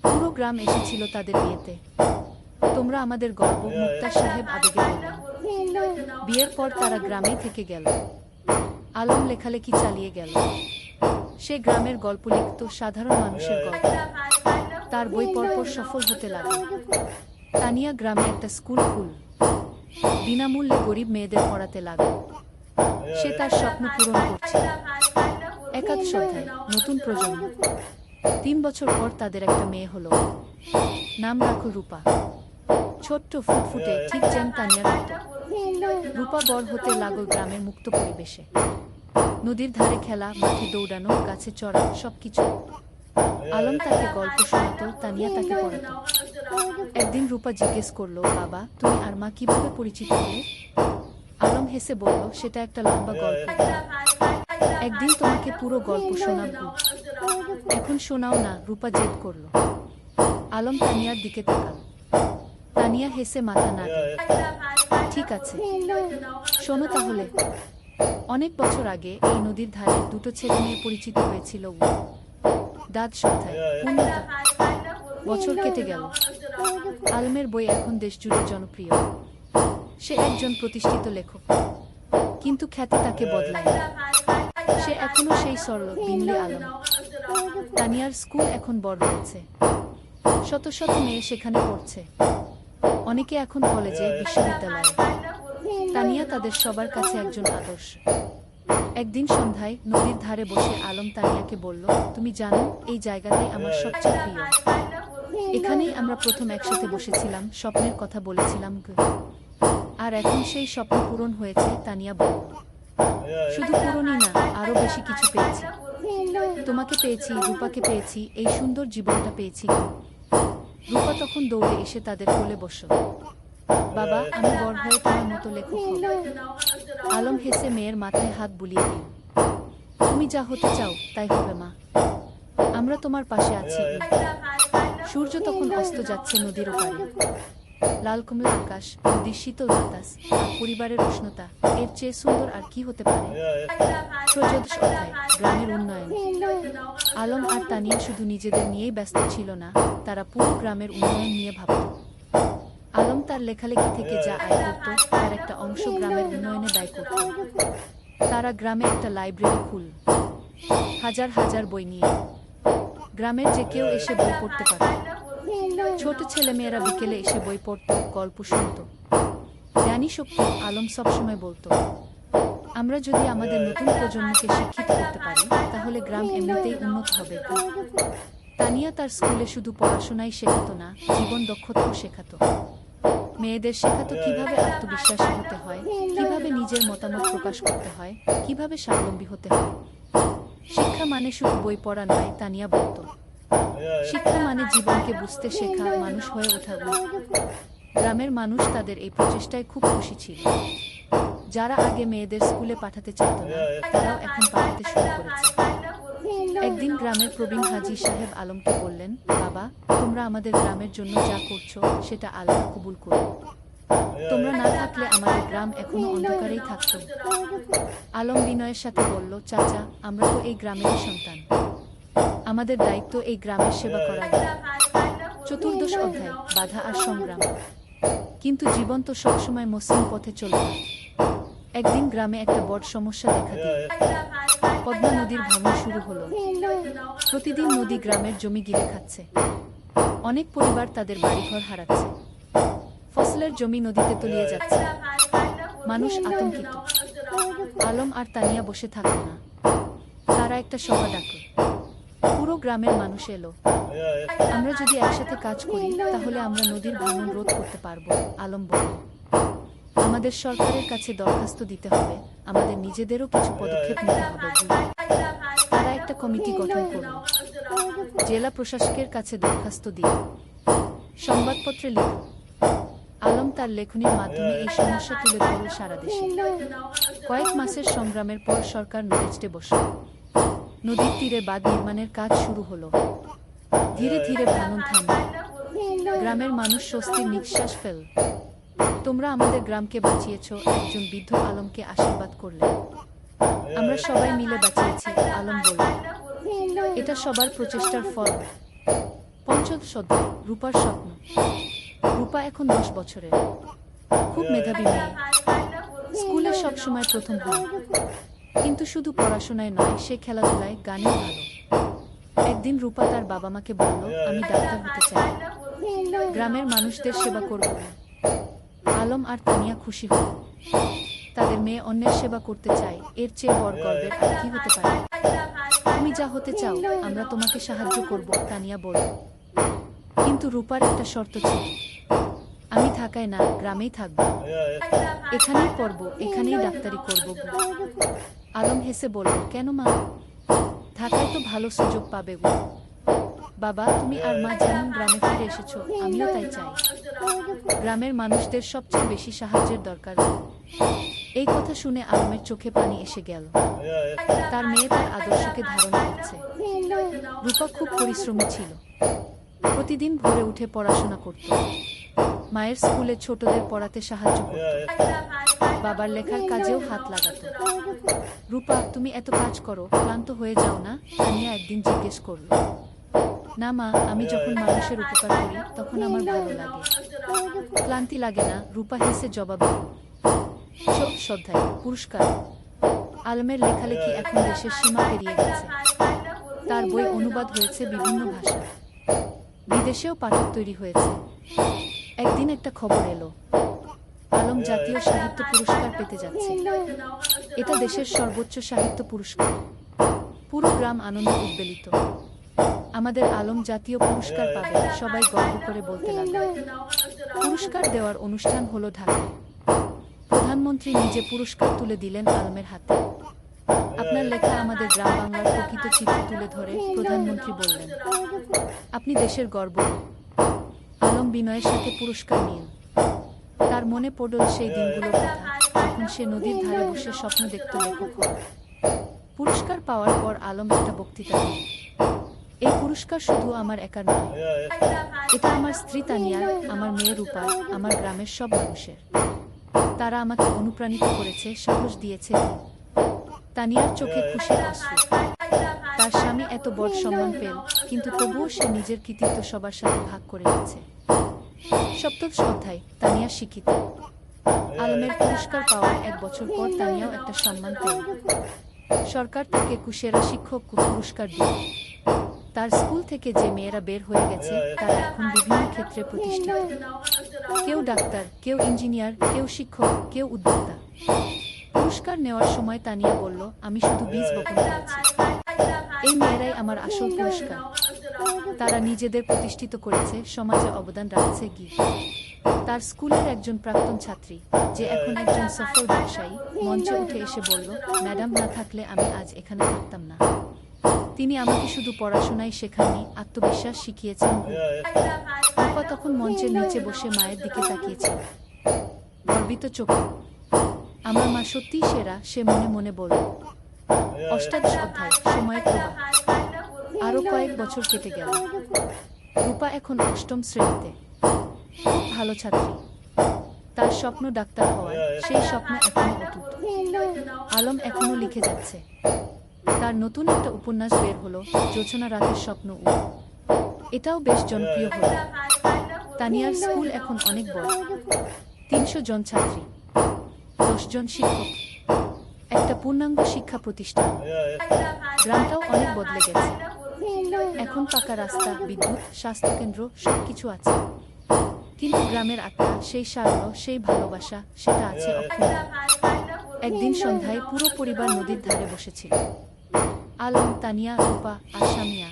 পুরো গ্রাম এসেছিল তাদের বিয়েতে। তোমরা আমাদের গর্ব, মুক্তার সাহেব আবেগে বললেন। বিয়ের পর তারা গ্রামেই থেকে গেল। আলম লেখালেখি চালিয়ে গেল। সে গ্রামের গল্প লিখত, সাধারণ মানুষের গল্প। তার বই পরপর সফল হতে লাগল। তানিয়া গ্রামে একটা স্কুল খুলল। বিনামূল্যে গরিব মেয়েদের পড়াতে লাগল। সে তার স্বপ্ন পূরণ করছে। একাদশ অধ্যায়, নতুন প্রজন্ম। 3 বছর পর তাদের একটা মেয়ে হলো। নাম রাখো রূপা। ছোট্ট, ফুটফুটে, ঠিক যেন তানিয়ার মতো। রূপা বড় হতে লাগল গ্রামের মুক্ত পরিবেশে। নদীর ধারে খেলা, মাঠে দৌড়ানো, গাছে চড়া, সবকিছু। আলম তাকে গল্প শোনাত, তানিয়া তাকে পড়াত। একদিন রূপা জিজ্ঞেস করল, বাবা, তুমি আর মা কিভাবে পরিচিত হলে? আলম হেসে বলল, সেটা একটা লম্বা গল্প। একদিন তোমাকে পুরো গল্প শোনাবো। এখন শোনাও না, রূপা জেদ করল। আলম তানিয়ার দিকে তাকাল। তানিয়া হেসে মাথা নাড়ল। ঠিক আছে, শোনো তাহলে। অনেক বছর আগে এই নদীর ধারে দুটো ছেলে মেয়ে পরিচিত হয়েছিল। দ্বাদশ অধ্যায়, পূর্ণতা। বছর কেটে গেল। আলমের বই এখন দেশজুড়ে জনপ্রিয়। সে একজন প্রতিষ্ঠিত লেখক, কিন্তু খ্যাতি তাকে বদলায় না। সে এখনো সেই সরল, বিমলি আলম। তানিয়ার স্কুল এখন বড় হয়েছে। শত শত মেয়ে সেখানে পড়ছে। অনেকে এখন কলেজে, বিশ্ববিদ্যালয়ে। তানিয়া তাদের সবার কাছে একজন আদর্শ। একদিন সন্ধ্যায় নদীর ধারে বসে আলম তানিয়াকে বলল, তুমি জানো, এই জায়গাটাই আমার সবচেয়ে প্রিয়। এখানেই আমরা প্রথম একসাথে বসেছিলাম, স্বপ্নের কথা বলেছিলাম। আর এখন সেই স্বপ্ন পূরণ হয়েছে, তানিয়া বলল। শুধু পূরণই না, আরো বেশি কিছু পেয়েছি। তোমাকে পেয়েছি, রূপাকে পেয়েছি, এই সুন্দর জীবনটা পেয়েছি। রূপা তখন দৌড়ে এসে তাদের কোলে বসল। বাবা, আমি বড় হয়ে তোমার মতো লেখক হব। আলম হেসে মেয়ের মাথায় হাত বুলিয়ে দিল। তুমি যা হতে চাও তাই হবে মা। আমরা তোমার পাশে আছি। সূর্য তখন অস্ত যাচ্ছে নদীর ওপারে। লাল কমলা আকাশ, নদীর শীতল বাতাস, আর পরিবারের উষ্ণতা, এর চেয়ে সুন্দর আর কি হতে পারে? ত্রয়োদশ অধ্যায়, গ্রামের উন্নয়ন। আলম আর তানিয়া শুধু নিজেদের নিয়েই ব্যস্ত ছিল না, তারা পুরো গ্রামের উন্নয়ন নিয়ে ভাবত। আলম তার লেখালেখি থেকে যা আয় করত, তার একটা অংশ গ্রামের উন্নয়নে ব্যয় করত। তারা গ্রামে একটা লাইব্রেরি খুলল, হাজার হাজার বই নিয়ে। গ্রামের যে কেউ এসে বই পড়তে পারত। ছোট ছেলেমেয়েরা বিকেলে এসে বই পড়ত, গল্প শুনত। জ্ঞানী শক্তি, আলম সবসময় বলতো, আমরা যদি আমাদের নতুন প্রজন্মকে শিক্ষিত করতে পারি, তাহলে গ্রাম এমনিতেই উন্নত হবে। তানিয়া তার স্কুলে শুধু পড়াশোনাই শেখাতো না, জীবন দক্ষতাও শেখাতো। মেয়েদের শেখাতো কিভাবে আত্মবিশ্বাসী হতে হয়, কিভাবে নিজের মতামত প্রকাশ করতে হয়, কিভাবে স্বাবলম্বী হতে হয়। শিক্ষা মানে শুধু বই পড়া নয়, তানিয়া বলতো। শিক্ষা মানে জীবনকে বুঝতে শেখা, মানুষ হয়ে ওঠা। গ্রামের মানুষ তাদের এই প্রচেষ্টায় খুব খুশি ছিল। যারা আগে মেয়েদের স্কুলে পাঠাতে চাইত না, তারাও এখন পাঠাতে শুরু করেছে। একদিন গ্রামের প্রবীণ হাজী সাহেব আলমকে বললেন, বাবা, তোমরা আমাদের গ্রামের জন্য যা করছো সেটা আল্লাহ কবুল করুন। তোমরা না থাকলে আমাদের গ্রাম এখনো অন্ধকারেই থাকত। আলম বিনয়ের সাথে বলল, চাচা, আমরা তো এই গ্রামেরই সন্তান। আমাদের দায়িত্ব এই গ্রামের সেবা করা। চতুর্দশ অধ্যায়, বাধা আর সংগ্রাম। কিন্তু জীবন তো সবসময় মসৃণ পথে চলে না। একদিন গ্রামে একটা বড় সমস্যা দেখা দিল। পদ্মা নদীর ভাঙন শুরু হলো। প্রতিদিন নদী গ্রামের জমি গিলে খাচ্ছে। অনেক পরিবার তাদের বাড়িঘর হারাচ্ছে। ফসলের জমি নদীতে তলিয়ে যাচ্ছে। মানুষ আতঙ্কিত। আলম আর তানিয়া বসে থাকল না। তারা একটা সভা ডাকল। পুরো গ্রামের মানুষ এলো। আমরা যদি একসাথে কাজ করি, তাহলে আমরা নদীর ভাঙন রোধ করতে পারবো, আলম বলল। আমাদের সরকারের কাছে দরখাস্ত দিতে হবে, আমাদের নিজেদেরও কিছু পদক্ষেপ নিতে হবে। তারা একটা কমিটি গঠন করল। জেলা প্রশাসকের কাছে দরখাস্ত দিল। সংবাদপত্রে লিখল। আলম তার লেখনীর মাধ্যমে এই সমস্যা তুলে ধরল সারা দেশে। কয়েক মাসের সংগ্রামের পর সরকার নলেজটে বসল। নদীর তীরে বাঁধ নির্মাণের কাজ শুরু হলো। ধীরে ধীরে ভাঙন থামল। গ্রামের মানুষ স্বস্তির নিঃশ্বাস ফেল। তোমরা আমাদের গ্রামকে বাঁচিয়েছ, একজন বৃদ্ধ আলমকে আশীর্বাদ করলেন। আমরা সবাই মিলে বাঁচিয়েছি, আলম বলল। এটা সবার প্রচেষ্টার ফল। পঞ্চম অধ্যায়, রূপার স্বপ্ন। রূপা এখন 10 বছরের, খুব মেধাবী মেয়ে। স্কুলে সবসময় প্রথম হয়, কিন্তু শুধু পড়াশোনায় নয়, সে খেলাধুলায়, গানেও ভালো। একদিন রূপা তার বাবা মাকে বলল, আমি ডাক্তার হতে চাই, গ্রামের মানুষদের সেবা করব। আলম আর তানিয়া খুশি হল। তাদের মেয়ে অন্যের সেবা করতে চায়, এর চেয়ে বড় গর্বের আর কি হতে পারে। তুমি যা হতে চাও, আমরা তোমাকে সাহায্য করব, তানিয়া বলল। কিন্তু রূপার একটা শর্ত ছিল, আমি ঢাকায় না, গ্রামেই থাকব, এখানেই পড়ব, এখানেই ডাক্তারি করব। আলম হেসে বলল, কেন মা? ঢাকায় তো ভালো সুযোগ পাবে গো। বাবা, তুমি আর মা যেমন গ্রামে ফিরে এসেছো, আমিও তাই চাই। গ্রামের মানুষদের সবচেয়ে বেশি সাহায্যের দরকার। এই কথা শুনে আলমের চোখে পানি এসে গেল। তার মেয়ে তার আদর্শকে ধারণ করছে। রূপা খুব পরিশ্রমী ছিল। প্রতিদিন ভোরে উঠে পড়াশোনা করত, মায়ের স্কুলে ছোটদের পড়াতে সাহায্য করত, বাবার লেখার কাজেও হাত লাগাত। রূপা, তুমি এত কাজ করো, ক্লান্ত হয়ে যাও না? তানিয়া একদিন জিজ্ঞেস করল। না মা, আমি যখন মানুষের উপকার করি তখন আমার ভালো লাগে, ক্লান্তি লাগে না, রূপা হেসে জবাব দিল। শ্রদ্ধায় পুরস্কার। আলমের লেখালেখি এখন দেশের সীমা পেরিয়ে গেছে। তার বই অনুবাদ হয়েছে বিভিন্ন ভাষা, বিদেশেও পাঠক তৈরি হয়েছে। একদিন একটা খবর এলো, আলম জাতীয় সাহিত্য পুরস্কার পেতে যাচ্ছে। এটা দেশের সর্বোচ্চ সাহিত্য পুরস্কার। পুরো গ্রাম আনন্দে উদ্বেলিত। আমাদের আলম জাতীয় পুরস্কার পাবে, সবাই গর্ব করে বলতে লাগলো। পুরস্কার দেওয়ার অনুষ্ঠান হলো ঢাকায়। প্রধানমন্ত্রী নিজে পুরস্কার তুলে দিলেন আলমের হাতে। আপনার লেখা আমাদের গ্রাম বাংলার প্রকৃত চিত্র তুলে ধরে, প্রধানমন্ত্রী বললেন। আপনি দেশের গর্ব। আলম বিনয়ের সাথে পুরস্কার নিল। তার মনে পড়ল সেই দিনগুলোর কথা, যখন সে নদীর ধারে বসে স্বপ্ন দেখত লেখক হওয়ার। পুরস্কার পাওয়ার পর আলম একটা বক্তৃতা দিল। এই পুরস্কার শুধু আমার একার নয়, এটা আমার স্ত্রী তানিয়ার, আমার মেয়ে রূপার, আমার গ্রামের সব মানুষের। তারা আমাকে অনুপ্রাণিত করেছে, সাহস দিয়েছে। তানিয়ার চোখে খুশির অশ্রু। তার স্বামী এত বড় সম্মান পেল, কিন্তু তবুও সে নিজের কৃতিত্ব সবার সাথে ভাগ করে নিচ্ছে। সপ্তম অধ্যায়, তানিয়া শিক্ষিত। আলমের পুরস্কার পাওয়ার 1 বছর পর তানিয়াও একটা সম্মান পেল। সরকার তাকে কুশেরা শিক্ষক পুরস্কার দিল। তার স্কুল থেকে যে মেয়েরা বের হয়ে গেছে, তারা এখন বিভিন্ন ক্ষেত্রে প্রতিষ্ঠিত। কেউ ডাক্তার, কেউ ইঞ্জিনিয়ার, কেউ শিক্ষক, কেউ উদ্যোক্তা। পুরস্কার নেওয়ার সময় তানিয়া বলল, আমি শুধু বীজ বপন করেছি, এই মেয়েরাই আমার আসল পুরস্কার। তারা নিজেদের প্রতিষ্ঠিত করেছে, সমাজে অবদান রাখছে। তার স্কুলের একজন প্রাক্তন ছাত্রী, যে এখন একজন সফল ব্যবসায়ী, মঞ্চে উঠে এসে বলল, ম্যাডাম না থাকলে আমি আজ এখানে থাকতাম না। তিনি আমাকে শুধু পড়াশোনাই শেখাননি, আত্মবিশ্বাস শিখিয়েছেন। রূপা তখন মঞ্চের নিচে বসে মায়ের দিকে তাকিয়েছিল, গর্বিত চোখে। আমার মা সত্যিই সেরা, সে মনে মনে বলল। অষ্টাদশ অধ্যায়, সময়ের প্রবাহ। আরো কয়েক বছর কেটে গেল। রূপা এখন 8ম শ্রেণীতে, খুব ভালো ছাত্রী। তার স্বপ্ন ডাক্তার হওয়ার, সেই স্বপ্ন এখনো অটুট। আলম এখনো লিখে যাচ্ছে। তার নতুন একটা উপন্যাস বের হলো, জোছনা রাতের স্বপ্ন। এটাও বেশ জনপ্রিয় হলো। তানিয়ার স্কুল এখন অনেক বড়, 300 জন ছাত্রী, 10 জন শিক্ষক, একটা পূর্ণাঙ্গ শিক্ষা প্রতিষ্ঠান। গ্রামটাও অনেক বদলে গেছে। এখন পাকা রাস্তা, বিদ্যুৎ, স্বাস্থ্যকেন্দ্র, সবকিছু আছে। কিন্তু গ্রামের আত্মা, সেই সারল্য, সেই ভালোবাসা, সেটা আছে অক্ষুণ্ণ। একদিন সন্ধ্যায় পুরো পরিবার নদীর ধারে বসেছিল। আলম, তানিয়া, রূপা আর সামিয়া।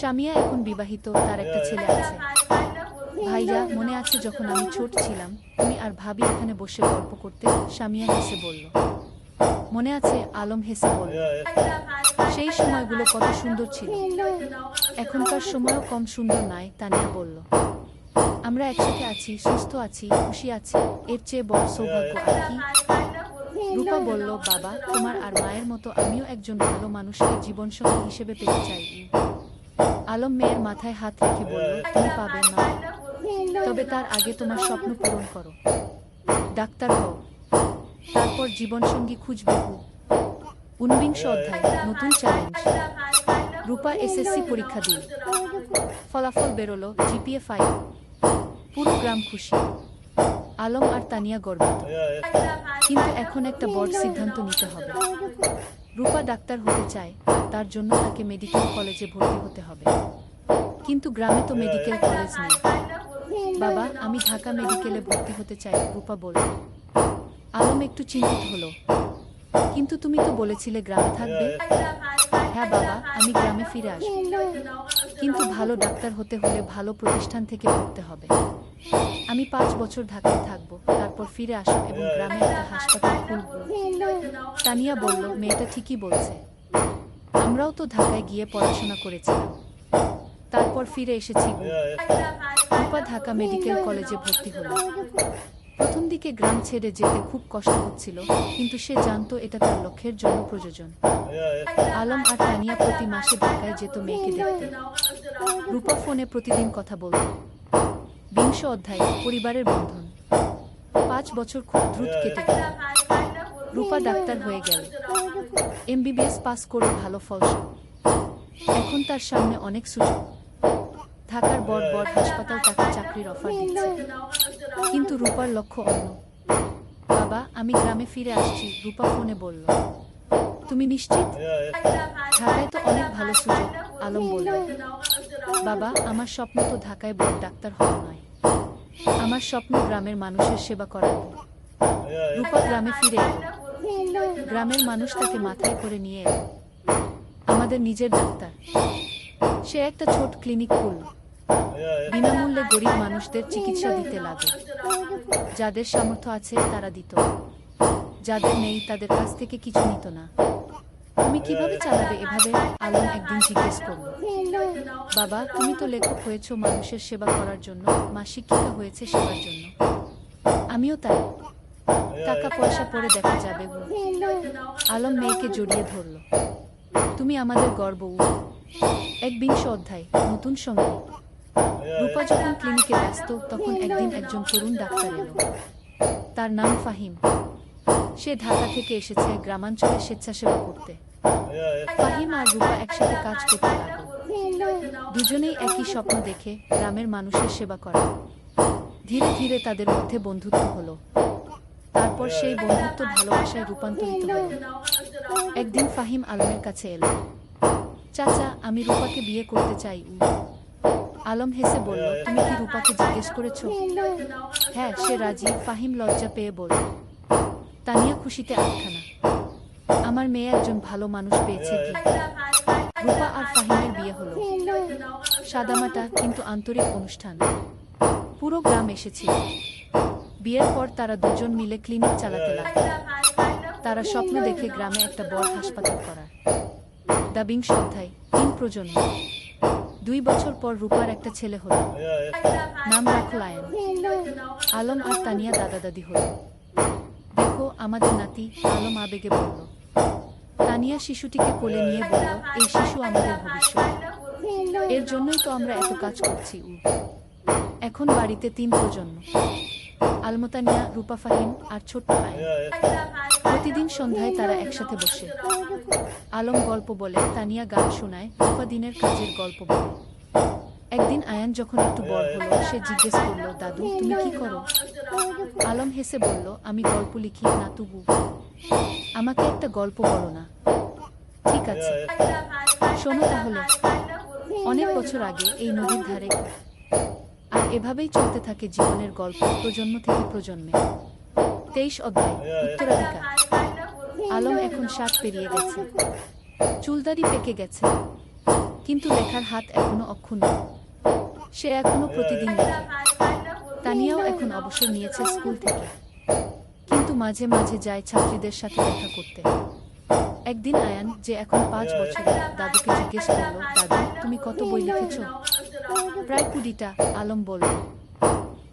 সামিয়া এখন বিবাহিত, তার একটা ছেলে আছে। ভাইয়া, মনে আছে যখন আমি ছোট ছিলাম, তুমি আর ভাবি এখানে বসে গল্প করতে? সামিয়া হেসে বলল। মনে আছে, আলম হেসে বলল। সেই সময়গুলো কত সুন্দর ছিল। এখনকার সময়ও কম সুন্দর নয়, তানিয়া বলল। আমরা একসাথে আছি, সুস্থ আছি, খুশি আছি, এর চেয়ে বড় সৌভাগ্য আর কি? রূপা বলল, বাবা, তোমার আর মায়ের মতো আমিও একজন ভালো মানুষকে জীবনসঙ্গী হিসেবে পেতে চাই। আলম মেয়ের মাথায় হাত রেখে বলল, তুমি পাবে মা, তবে তার আগে তোমার স্বপ্ন পূরণ করো, ডাক্তার হও, তারপর জীবনসঙ্গী খুঁজবে। 19 অধ্যায়, নতুন চ্যালেঞ্জ। রূপা এসএসসি পরীক্ষা দিল, ফলাফল বেরোলো, জিপিএ 5। পুরো গ্রাম খুশি, আলম আর তানিয়া গর্বিত। কিন্তু এখন একটা বড় সিদ্ধান্ত নিতে হবে। রূপা ডাক্তার হতে চায়, তার জন্য তাকে মেডিকেল কলেজে ভর্তি হতে হবে। কিন্তু গ্রামে তো মেডিকেল কলেজ নেই। বাবা, আমি ঢাকা মেডিকেলে ভর্তি হতে চাই, রূপা বলল। আলম একটু চিন্তিত হলো, কিন্তু তুমি তো বলেছিলে গ্রামে থাকবে। হ্যাঁ বাবা, আমি গ্রামে ফিরে আসব, কিন্তু ভালো ডাক্তার হতে হলে ভালো প্রতিষ্ঠান থেকে পড়তে হবে। আমি 5 বছর ঢাকায় থাকব, তারপর ফিরে আসব এবং গ্রামে একটা হাসপাতাল খুলব। তানিয়া বলল, মেয়েটা ঠিকই বলছে, আমরাও তো ঢাকায় গিয়ে পড়াশোনা করেছিলাম, তারপর ফিরে এসেছি। রূপা ঢাকা মেডিকেল কলেজে ভর্তি হল। প্রথম দিকে গ্রাম ছেড়ে যেতে খুব কষ্ট হচ্ছিল, কিন্তু সে জানতো এটা তার লক্ষ্যের জন্য প্রয়োজন। আলম আর তানিয়া প্রতি মাসে ঢাকায় যেত মেয়েকে দেখতে। রূপা ফোনে প্রতিদিন কথা বলত। 20 অধ্যায়, পরিবারের বন্ধন। 5 বছর খুব দ্রুত কেটে গেল। রূপা ডাক্তার হয়ে গেল, এমবিবিএস পাস করে ভালো ফলসহ। এখন তার সামনে অনেক সুযোগ। ঢাকার বড় বড় হাসপাতাল তাকে চাকরির অফার দিচ্ছে। কিন্তু রূপার লক্ষ্য অন্য। বাবা, আমি গ্রামে ফিরে আসছি, রূপা ফোনে বলল। তুমি নিশ্চিত? ঢাকায় তো অনেক ভালো সুযোগ, আলম বলল। বাবা, আমার স্বপ্ন তো ঢাকায় বড় ডাক্তার হওয়া নয়, আমার স্বপ্ন গ্রামের মানুষের সেবা করার। রূপা গ্রামে ফিরে এলো, গ্রামের মানুষ তাকে মাথায় করে নিয়ে এলো। আমাদের নিজের ডাক্তার। সে একটা ছোট ক্লিনিক খুলল, বিনামূল্যে গরিব মানুষদের চিকিৎসা দিতে লাগল। যাদের সামর্থ্য আছে তারা দিত, যাদের নেই তাদের কাছ থেকে কিছু নিত না। তুমি কিভাবে চালাবে এভাবে? আলম একদিন জিজ্ঞেস করল। বাবা, তুমি তো লেখক হয়েছ মানুষের সেবা করার জন্য, মা শিক্ষিকা হয়েছে সেবার জন্য। আমিও তাই। টাকা পয়সা পরে দেখা যাবে। আলম মেয়েকে জড়িয়ে ধরল। তুমি আমাদের গর্ব। 21 অধ্যায়, নতুন সঙ্গী। রূপা যখন ক্লিনিকে ব্যস্ত, তখন একদিন একজন তরুণ ডাক্তার এলো। তার নাম ফাহিম। সে ঢাকা থেকে এসেছে গ্রামাঞ্চলে স্বেচ্ছাসেবা করতে। ফাহিম আর রূপা একসাথে কাজ করতে লাগল। দুজনেই একই স্বপ্ন দেখে, গ্রামের মানুষের সেবা করা। ধীরে ধীরে তাদের মধ্যে বন্ধুত্ব হলো। তারপর সেই বন্ধুত্ব ভালোবাসায় রূপান্তরিত হলো। একদিন ফাহিম আলমের কাছে এলো। চাচা, আমি রূপাকে বিয়ে করতে চাই। আলম হেসে বলল, তুমি কি রূপাকে জিজ্ঞেস করেছো? হ্যাঁ, সে রাজি। ফাহিম লজ্জা পেয়ে বলল। তানিয়া খুশিতে আটখানা। আমার মেয়ে একজন ভালো মানুষ পেয়েছে। কি? রূপা আর ফাহিমের বিয়ে হলো। সাদামাটা কিন্তু আন্তরিক অনুষ্ঠান। পুরো গ্রাম এসেছিল। বিয়ের পর তারা দুজন মিলে ক্লিনিক চালাতে লাগল। তারা স্বপ্ন দেখে গ্রামে একটা বড় হাসপাতাল করার। 20 অধ্যায়, 3 প্রজন্ম। 2 বছর পর রূপার একটা ছেলে হলো, নাম রাখল আয়ান। আলম আর তানিয়া দাদা দাদি হল। দেখো আমাদের নাতি, আলম আবেগে বলল। তানিয়া শিশুটিকে কোলে নিয়ে বলল, এই শিশু আমাদের ভবিষ্যৎ, এর জন্যই তো আমরা এত কাজ করছি। এখন বাড়িতে 3 প্রজন্ম, আলমতানিয়া, রূপা, ফাহিম আর ছোট্ট আয়ান। প্রতিদিন সন্ধ্যায় তারা একসাথে বসে। আলম গল্প বলে, তানিয়া গান শোনায়, রূপা দিনের কাজের গল্প বলে। একদিন আয়ান যখন একটু বড় হলো, সে জিজ্ঞেস করল, দাদু তুমি কি করো? আলম হেসে বলল, আমি গল্প লিখি। না তুবু, আমাকে একটা গল্প বলো না? ঠিক আছে, শোনো তাহলে। অনেক বছর আগে এই নদীর ধারে। আর এভাবেই চলতে থাকে জীবনের গল্প, প্রজন্ম থেকে প্রজন্মে। 23 অধ্যায়, উত্তরাধিকার। আলম এখন 60 পেরিয়ে গেছে, চুলদাড়ি পেকে গেছে, কিন্তু লেখার হাত এখনো অক্ষুণ্ণ। সে এখনো প্রতিদিন লেখে। তানিয়াও এখন অবসর নিয়েছে স্কুল থেকে, কিন্তু মাঝে মাঝে যায় ছাত্রীদের সাথে দেখা করতে। একদিন আয়ান, যে এখন 5 বছরের, দাদুকে জিজ্ঞেস করল, দাদু তুমি কত বই লিখেছ? প্রায় 20টা, আলম বলল।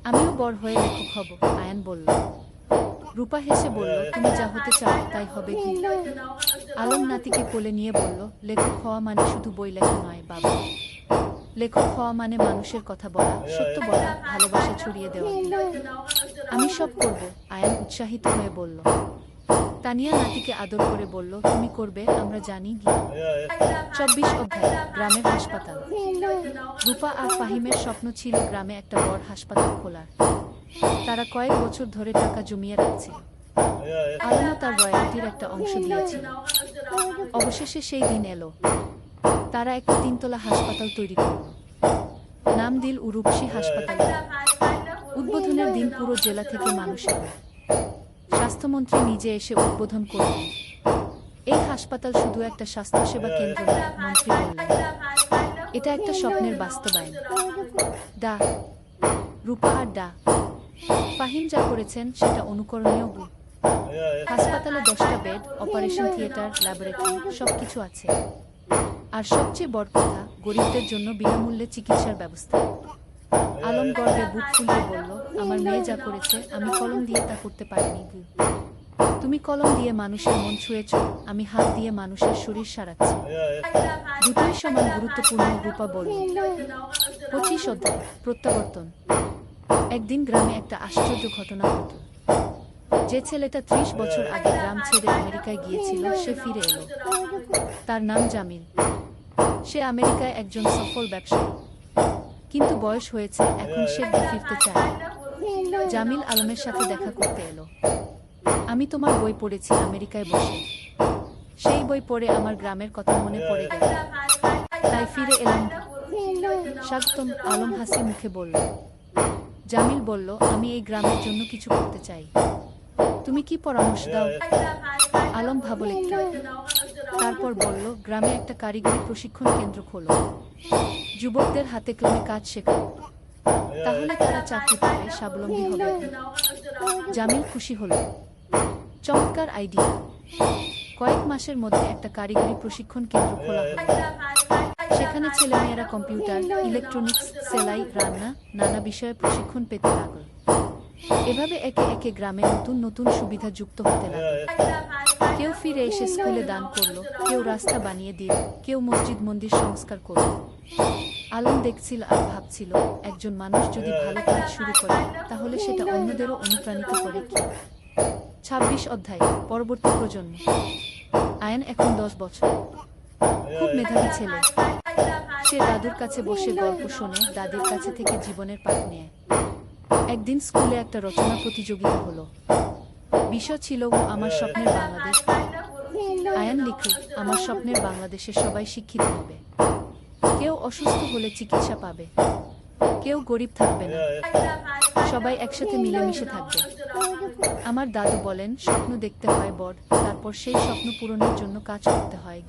আমিও বড় হয়ে লেখক হব, আয়ান বলল। রূপা হেসে বলল, তুমি যা হতে চাও তাই হবে কি? আলম নাতিকে কোলে নিয়ে বলল, লেখক হওয়া মানে শুধু বই লেখা নয় বাবা। লেখক হওয়া মানে মানুষের কথা বলা, সত্য বলা, ভালোবাসা ছড়িয়ে দেওয়া। আমি সব করব, আয়ান উৎসাহিত হয়ে বলল। তানিয়া নাতিকে আদর করে বলল, তুমি করবে, আমরা জানি গি। ২৪ অধ্যায় গ্রামের হাসপাতাল। রূপা আর ফাহিমের স্বপ্ন ছিল গ্রামে একটা বড় হাসপাতাল খোলার। তারা কয়েক বছর ধরে টাকা জমিয়ে রাখছিল। আলমও তার রয়্যালটির একটা অংশ দিয়েছিল। অবশেষে সেই দিন এলো। তারা একটা ৩ তলা হাসপাতাল তৈরি করল। নাম দিল উরুপসী হাসপাতাল। উদ্বোধনের দিন পুরো জেলা থেকে মানুষ এল। স্বাস্থ্যমন্ত্রী নিজে এসে উদ্বোধন করলেন। এই হাসপাতাল শুধু একটা স্বাস্থ্যসেবা কেন্দ্র নয়, মন্ত্রী বললেন। এটা একটা স্বপ্নের বাস্তবায়ন। ডা রূপা আর ডা ফাহিম যা করেছেন সেটা অনুকরণীয়। হাসপাতালে 10টা বেড, অপারেশন থিয়েটার, ল্যাবরেটরি, সবকিছু আছে। আর সবচেয়ে বড় কথা, গরিবদের জন্য বিনামূল্যে চিকিৎসার ব্যবস্থা। আলম গর্বে বুক ফুলিয়ে বলল, আমার মেয়ে যা করেছে আমি কলম দিয়ে তা করতে পারিনি। তুমি কলম দিয়ে মানুষের মন ছুঁয়েছ, আমি হাত দিয়ে মানুষের শরীর সারাচ্ছি। দুটোই সমান গুরুত্বপূর্ণ, রূপা বলল। 25 অধ্যায় প্রত্যাবর্তন। একদিন গ্রামে একটা আশ্চর্য ঘটনা ঘটল। যে ছেলেটা 30 বছর আগে গ্রাম ছেড়ে আমেরিকায় গিয়েছিল সে ফিরে এলো। তার নাম জামিল। সে আমেরিকায় একজন সফল ব্যবসায়ী, কিন্তু বয়স হয়েছে, এখন সে ফিরতে চায়। জামিল আলমের সাথে দেখা করতে এলো। আমি তোমার বই পড়েছি আমেরিকায় বসে। সেই বই পড়ে আমার গ্রামের কথা মনে পড়ে গেল, তাই ফিরে এলাম। স্বাগতম, আলম হাসি মুখে বলল। জামিল বলল, আমি এই গ্রামের জন্য কিছু করতে চাই। তুমি কি পরামর্শ দাও? আলম ভাবল একটু, তারপর বলল, গ্রামে একটা কারিগরি প্রশিক্ষণ কেন্দ্র খোলো। যুবকদের হাতে কলমে কাজ শেখাও, তাহলে তারা চাকরি পাবে, স্বাবলম্বী হবে। জামিল খুশি হল। চমৎকার আইডিয়া। কয়েক মাসের মধ্যে একটা কারিগরি প্রশিক্ষণ কেন্দ্র খোলা হলো। সেখানে ছেলেমেয়েরা কম্পিউটার, ইলেকট্রনিক্স, সেলাই, রান্না, নানা বিষয়ে প্রশিক্ষণ পেতে লাগল। এভাবে একে একে গ্রামে নতুন নতুন সুবিধা যুক্ত হতে লাগল। কেউ ফিরে এসে স্কুলে দান করল, কেউ রাস্তা বানিয়ে দিল, কেউ মসজিদ মন্দির সংস্কার করল। আলম দেখছিল আর ভাবছিল, একজন মানুষ যদি ভালো কাজ শুরু করে তাহলে সেটা অন্যদেরও অনুপ্রাণিত করে কি। 26 অধ্যায় পরবর্তী প্রজন্ম। আয়ান এখন 10 বছর। খুব মেধাবী ছেলে। সে দাদুর কাছে বসে গল্প শোনে, দাদির কাছে থেকে জীবনের পাঠ নেয়। একদিন স্কুলে একটা রচনা প্রতিযোগিতা হলো। বিষয় ছিল আমার স্বপ্নের বাংলাদেশ। আয়ান লিখল, আমার স্বপ্নের বাংলাদেশে সবাই শিক্ষিত হবে, কেউ অসুস্থ হলে চিকিৎসা পাবে, কেউ গরিব থাকবে না, সবাই একসাথে মিলেমিশে থাকবে। আমার দাদু বলেন, স্বপ্ন দেখতে হয় বড়, তারপর সেই স্বপ্ন পূরণের জন্য কাজ করতে হয়।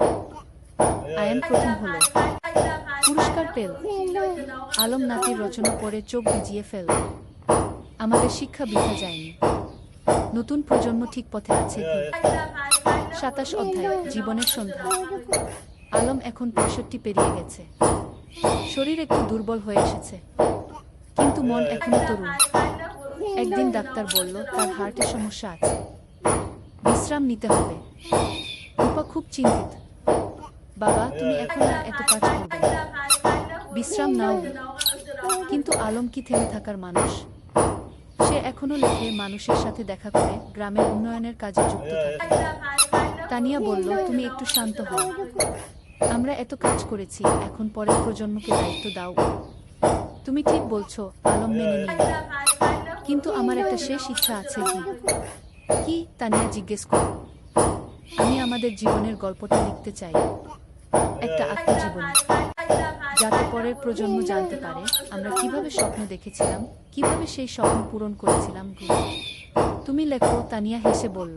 আয়ান প্রথম হলো, পুরস্কার পেল। আলম নাতির রচনা পড়ে চোখ ভিজিয়ে ফেল। আমাদের শিক্ষা বৃথা যায়নি, নতুন প্রজন্ম ঠিক পথে আছে। 27 অধ্যায় জীবনের সন্ধ্যা। আলম এখন 65 পেরিয়ে গেছে। শরীর একটু দুর্বল হয়ে এসেছে, কিন্তু মন এখনো তরুণ। একদিন ডাক্তার বলল তার হার্টের সমস্যা আছে, বিশ্রাম নিতে হবে। রূপা খুব চিন্তিত। বাবা, তুমি এখন আর এত কাজ করবে না, বিশ্রাম নাও। কিন্তু আলম কি থেমে থাকার মানুষ? সে এখনো লেখে, মানুষের সাথে দেখা করে, গ্রামের উন্নয়নের কাজে যুক্ত থাকে। তানিয়া বলল, তুমি একটু শান্ত হও। আমরা এত কাজ করেছি, এখন পরের প্রজন্মকে দায়িত্ব দাও। তুমি ঠিক বলছো, আলম মেনে নিল। কিন্তু আমার একটা শেষ ইচ্ছা আছে। কি? তানিয়া জিজ্ঞেস করল। আমি আমাদের জীবনের গল্পটা লিখতে চাই, একটা আত্মজীবনী, যাতে পরের প্রজন্ম জানতে পারে আমরা কিভাবে স্বপ্ন দেখেছিলাম, কিভাবে সেই স্বপ্ন পূরণ করেছিলাম। তুমি লেখো, তানিয়া হেসে বলল।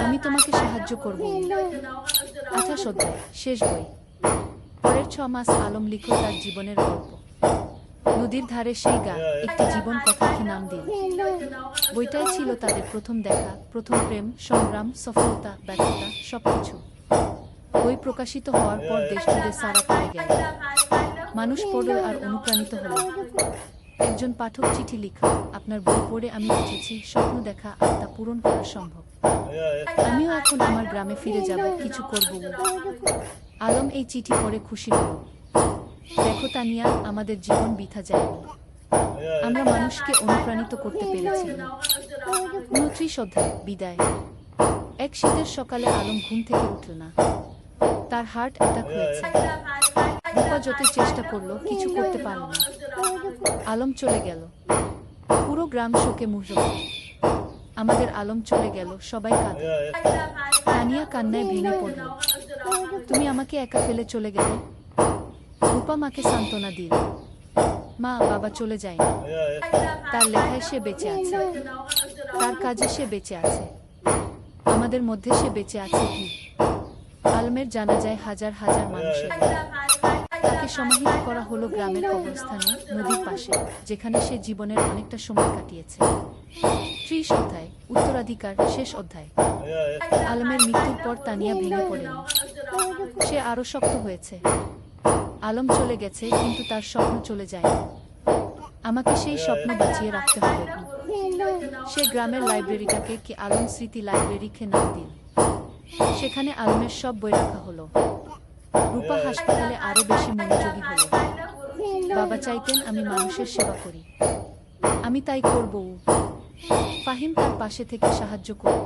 আমি তোমাকে সাহায্য করব। 28 অধ্যায় শেষ বই। পরের 6 মাস আলম লিখল তার জীবনের গল্প। নদীর ধারে সেই গা, একটি জীবন কথা কি নাম দিল। বইটাই ছিল তাদের প্রথম দেখা, প্রথম প্রেম, সংগ্রাম, সফলতা, ব্যর্থতা, সবকিছু। বই প্রকাশিত হওয়ার পর দেশ জুড়ে সাড়া পড়ে গেল। মানুষ পড়ল আর অনুপ্রাণিত হল। একজন পাঠক চিঠি লিখল, আপনার বই পড়ে আমি বুঝেছি স্বপ্ন দেখা আর তা পূরণ করা সম্ভব। আমিও এখন আমার গ্রামে ফিরে যাব, কিছু করব। আলম এই চিঠি পড়ে খুশি হল। দেখো তানিয়া, আমাদের জীবন বৃথা যায়নি। আমরা মানুষকে অনুপ্রাণিত করতে পেরেছি। 29 অধ্যায় বিদায়। এক শীতের সকালে আলম ঘুম থেকে উঠল না। তার হার্ট অ্যাটাক হয়েছে। রূপা যত চেষ্টা করলো কিছু করতে পারল না। আলম চলে গেল। পুরো গ্রাম শোকে মুহ্র। আমাদের আলম চলে গেল, সবাই কাঁদে। তানিয়া কান্নায় ভেঙে পড়ল। তুমি আমাকে একা ফেলে চলে গেলে। রূপা মাকে সান্ত্বনা দিল। মা, বাবা চলে যায়নি। তার লেখায় সে বেঁচে আছে, তার কাজে সে বেঁচে আছে, আমাদের মধ্যে সে বেঁচে আছে। কি আলমের জানাজায় হাজার হাজার মানুষের তাকে সমাহিত করা হলো গ্রামের কবরস্থানে, নদীর পাশে, যেখানে সে জীবনের অনেকটা সময় কাটিয়েছে। 30 অধ্যায় উত্তরাধিকার শেষ অধ্যায়। আলমের মৃত্যুর পর তানিয়া ভেঙে পড়েনি। সে আরো শক্ত হয়েছে। আলম চলে গেছে, কিন্তু তার স্বপ্ন চলে যায়নি। আমাকে সেই স্বপ্ন বাঁচিয়ে রাখতে হবে। সে গ্রামের লাইব্রেরিটাকে কি আলম স্মৃতি লাইব্রেরিকে নাম দিল। সেখানে আলমের সব বই রাখা হলো। রূপা হাসপাতালে আরো বেশি মনোযোগী হলো। বাবা চাইতেন আমি মানুষের সেবা করি, আমি তাই করব। ফাহিম তার পাশে থেকে সাহায্য করব।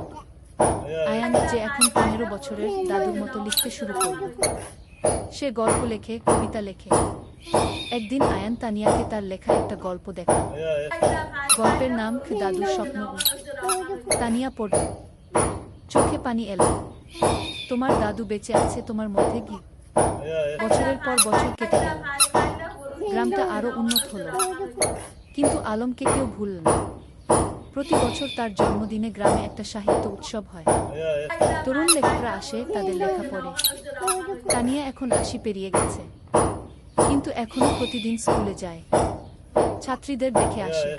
আয়ান, যে এখন 15 বছরের, দাদুর মতো লিখতে শুরু করল। সে গল্প লেখে, কবিতা লেখে। একদিন আয়ান তানিয়াকে তার লেখা একটা গল্প দেখাল। গল্পের নাম দাদুর স্বপ্ন। তানিয়া পড়ল। চোখে পানি এলো। তোমার দাদু বেঁচে আছে তোমার মধ্যে কি? বছরের পর বছর কেটে গেল। গ্রামটা আরো উন্নত হলো, কিন্তু আলমকে কেউ ভুলল না। প্রতি বছর তার জন্মদিনে গ্রামে একটা সাহিত্য উৎসব হয়। তরুণ লেখকরা আসে, তাদের লেখা পড়ে। তানিয়া এখন 80 পেরিয়ে গেছে, কিন্তু এখনো প্রতিদিন স্কুলে যায়, ছাত্রীদের দেখে আসে।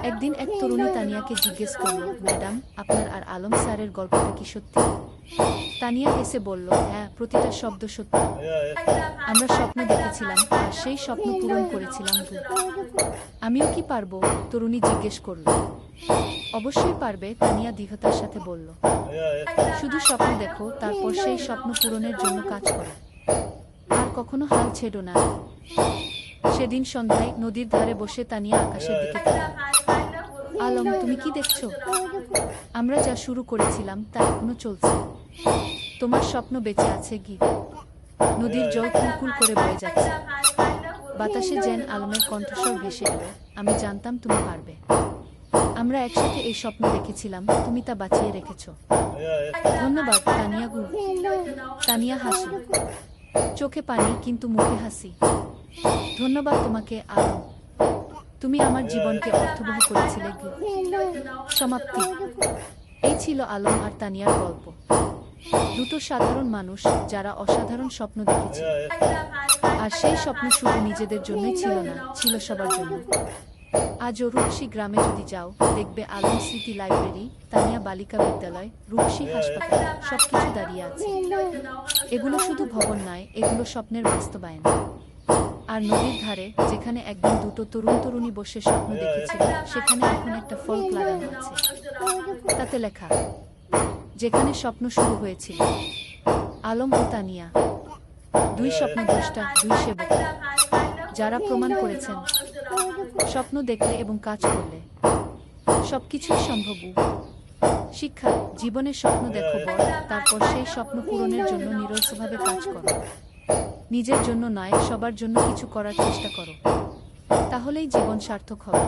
একদিন এক তরুণী তানিয়াকে জিজ্ঞেস করল, ম্যাডাম, আপনার আর আলম স্যারের গল্পটা কি সত্যি? তানিয়া হেসে বলল, হ্যাঁ, প্রতিটা শব্দ সত্যি। আমরা স্বপ্ন দেখেছিলাম আর সেই স্বপ্ন পূরণ করেছিলাম। আমিও কি পারবো? তরুণী জিজ্ঞেস করল। অবশ্যই পারবে, তানিয়া দৃঢ়তার সাথে বলল। শুধু স্বপ্ন দেখো, তারপর সেই স্বপ্ন পূরণের জন্য কাজ করো, আর কখনো হাল ছেড়ো না। সেদিন সন্ধ্যায় নদীর ধারে বসে তানিয়া আকাশের দিকে তাকাল। আলম, তুমি কি দেখছো? আমরা যা শুরু করেছিলাম তা এখনো চলছে। তোমার স্বপ্ন বেঁচে আছে। কি নদীর জল কুলকুল করে বয়ে যাচ্ছে। বাতাসে যেন আলমের কণ্ঠস্বর ভেসে এলো, আমি জানতাম তুমি পারবে। আমরা একসাথে এই স্বপ্ন দেখেছিলাম, তুমি তা বাঁচিয়ে রেখেছ। ধন্যবাদ তানিয়া গু। তানিয়া হাসল, চোখে পানি কিন্তু মুখে হাসি। ধন্যবাদ তোমাকে আলম, তুমি আমার জীবনকে অর্থবহ করেছিলে। সমাপ্তি। এই ছিল আলম আর তানিয়ার গল্প। দুটো সাধারণ মানুষ যারা অসাধারণ স্বপ্ন দেখেছিল। আর সেই স্বপ্ন শুধু নিজেদের জন্যই ছিল না, ছিল সবার জন্য। আজও রূপসী গ্রামে যদি যাও, দেখবে আলম স্মৃতি লাইব্রেরি, তানিয়া বালিকা বিদ্যালয়, রূপসী হাসপাতাল, সবকিছু দাঁড়িয়ে আছে। এগুলো শুধু ভবন নয়, এগুলো স্বপ্নের বাস্তবায়ন। আর নদীর ধারে, যেখানে একদিন দুটো তরুণ তরুণী বসে স্বপ্ন দেখেছিল, সেখানে এখন একটা ফলক লাগানো আছে। তাতে লেখা, যেখানে স্বপ্ন শুরু হয়েছিল। আলম ও তানিয়া, দুই স্বপ্নদ্রষ্টা, দুই সেবক, যারা প্রমাণ করেছেন স্বপ্ন দেখলে এবং কাজ করলে সবকিছুই সম্ভব। শিক্ষা, জীবনের স্বপ্ন দেখো বড়, তারপর সেই স্বপ্ন পূরণের জন্য নিরলসভাবে কাজ করো। নিজের জন্য নয়, সবার জন্য কিছু করার চেষ্টা করো, তাহলেই জীবন সার্থক হবে।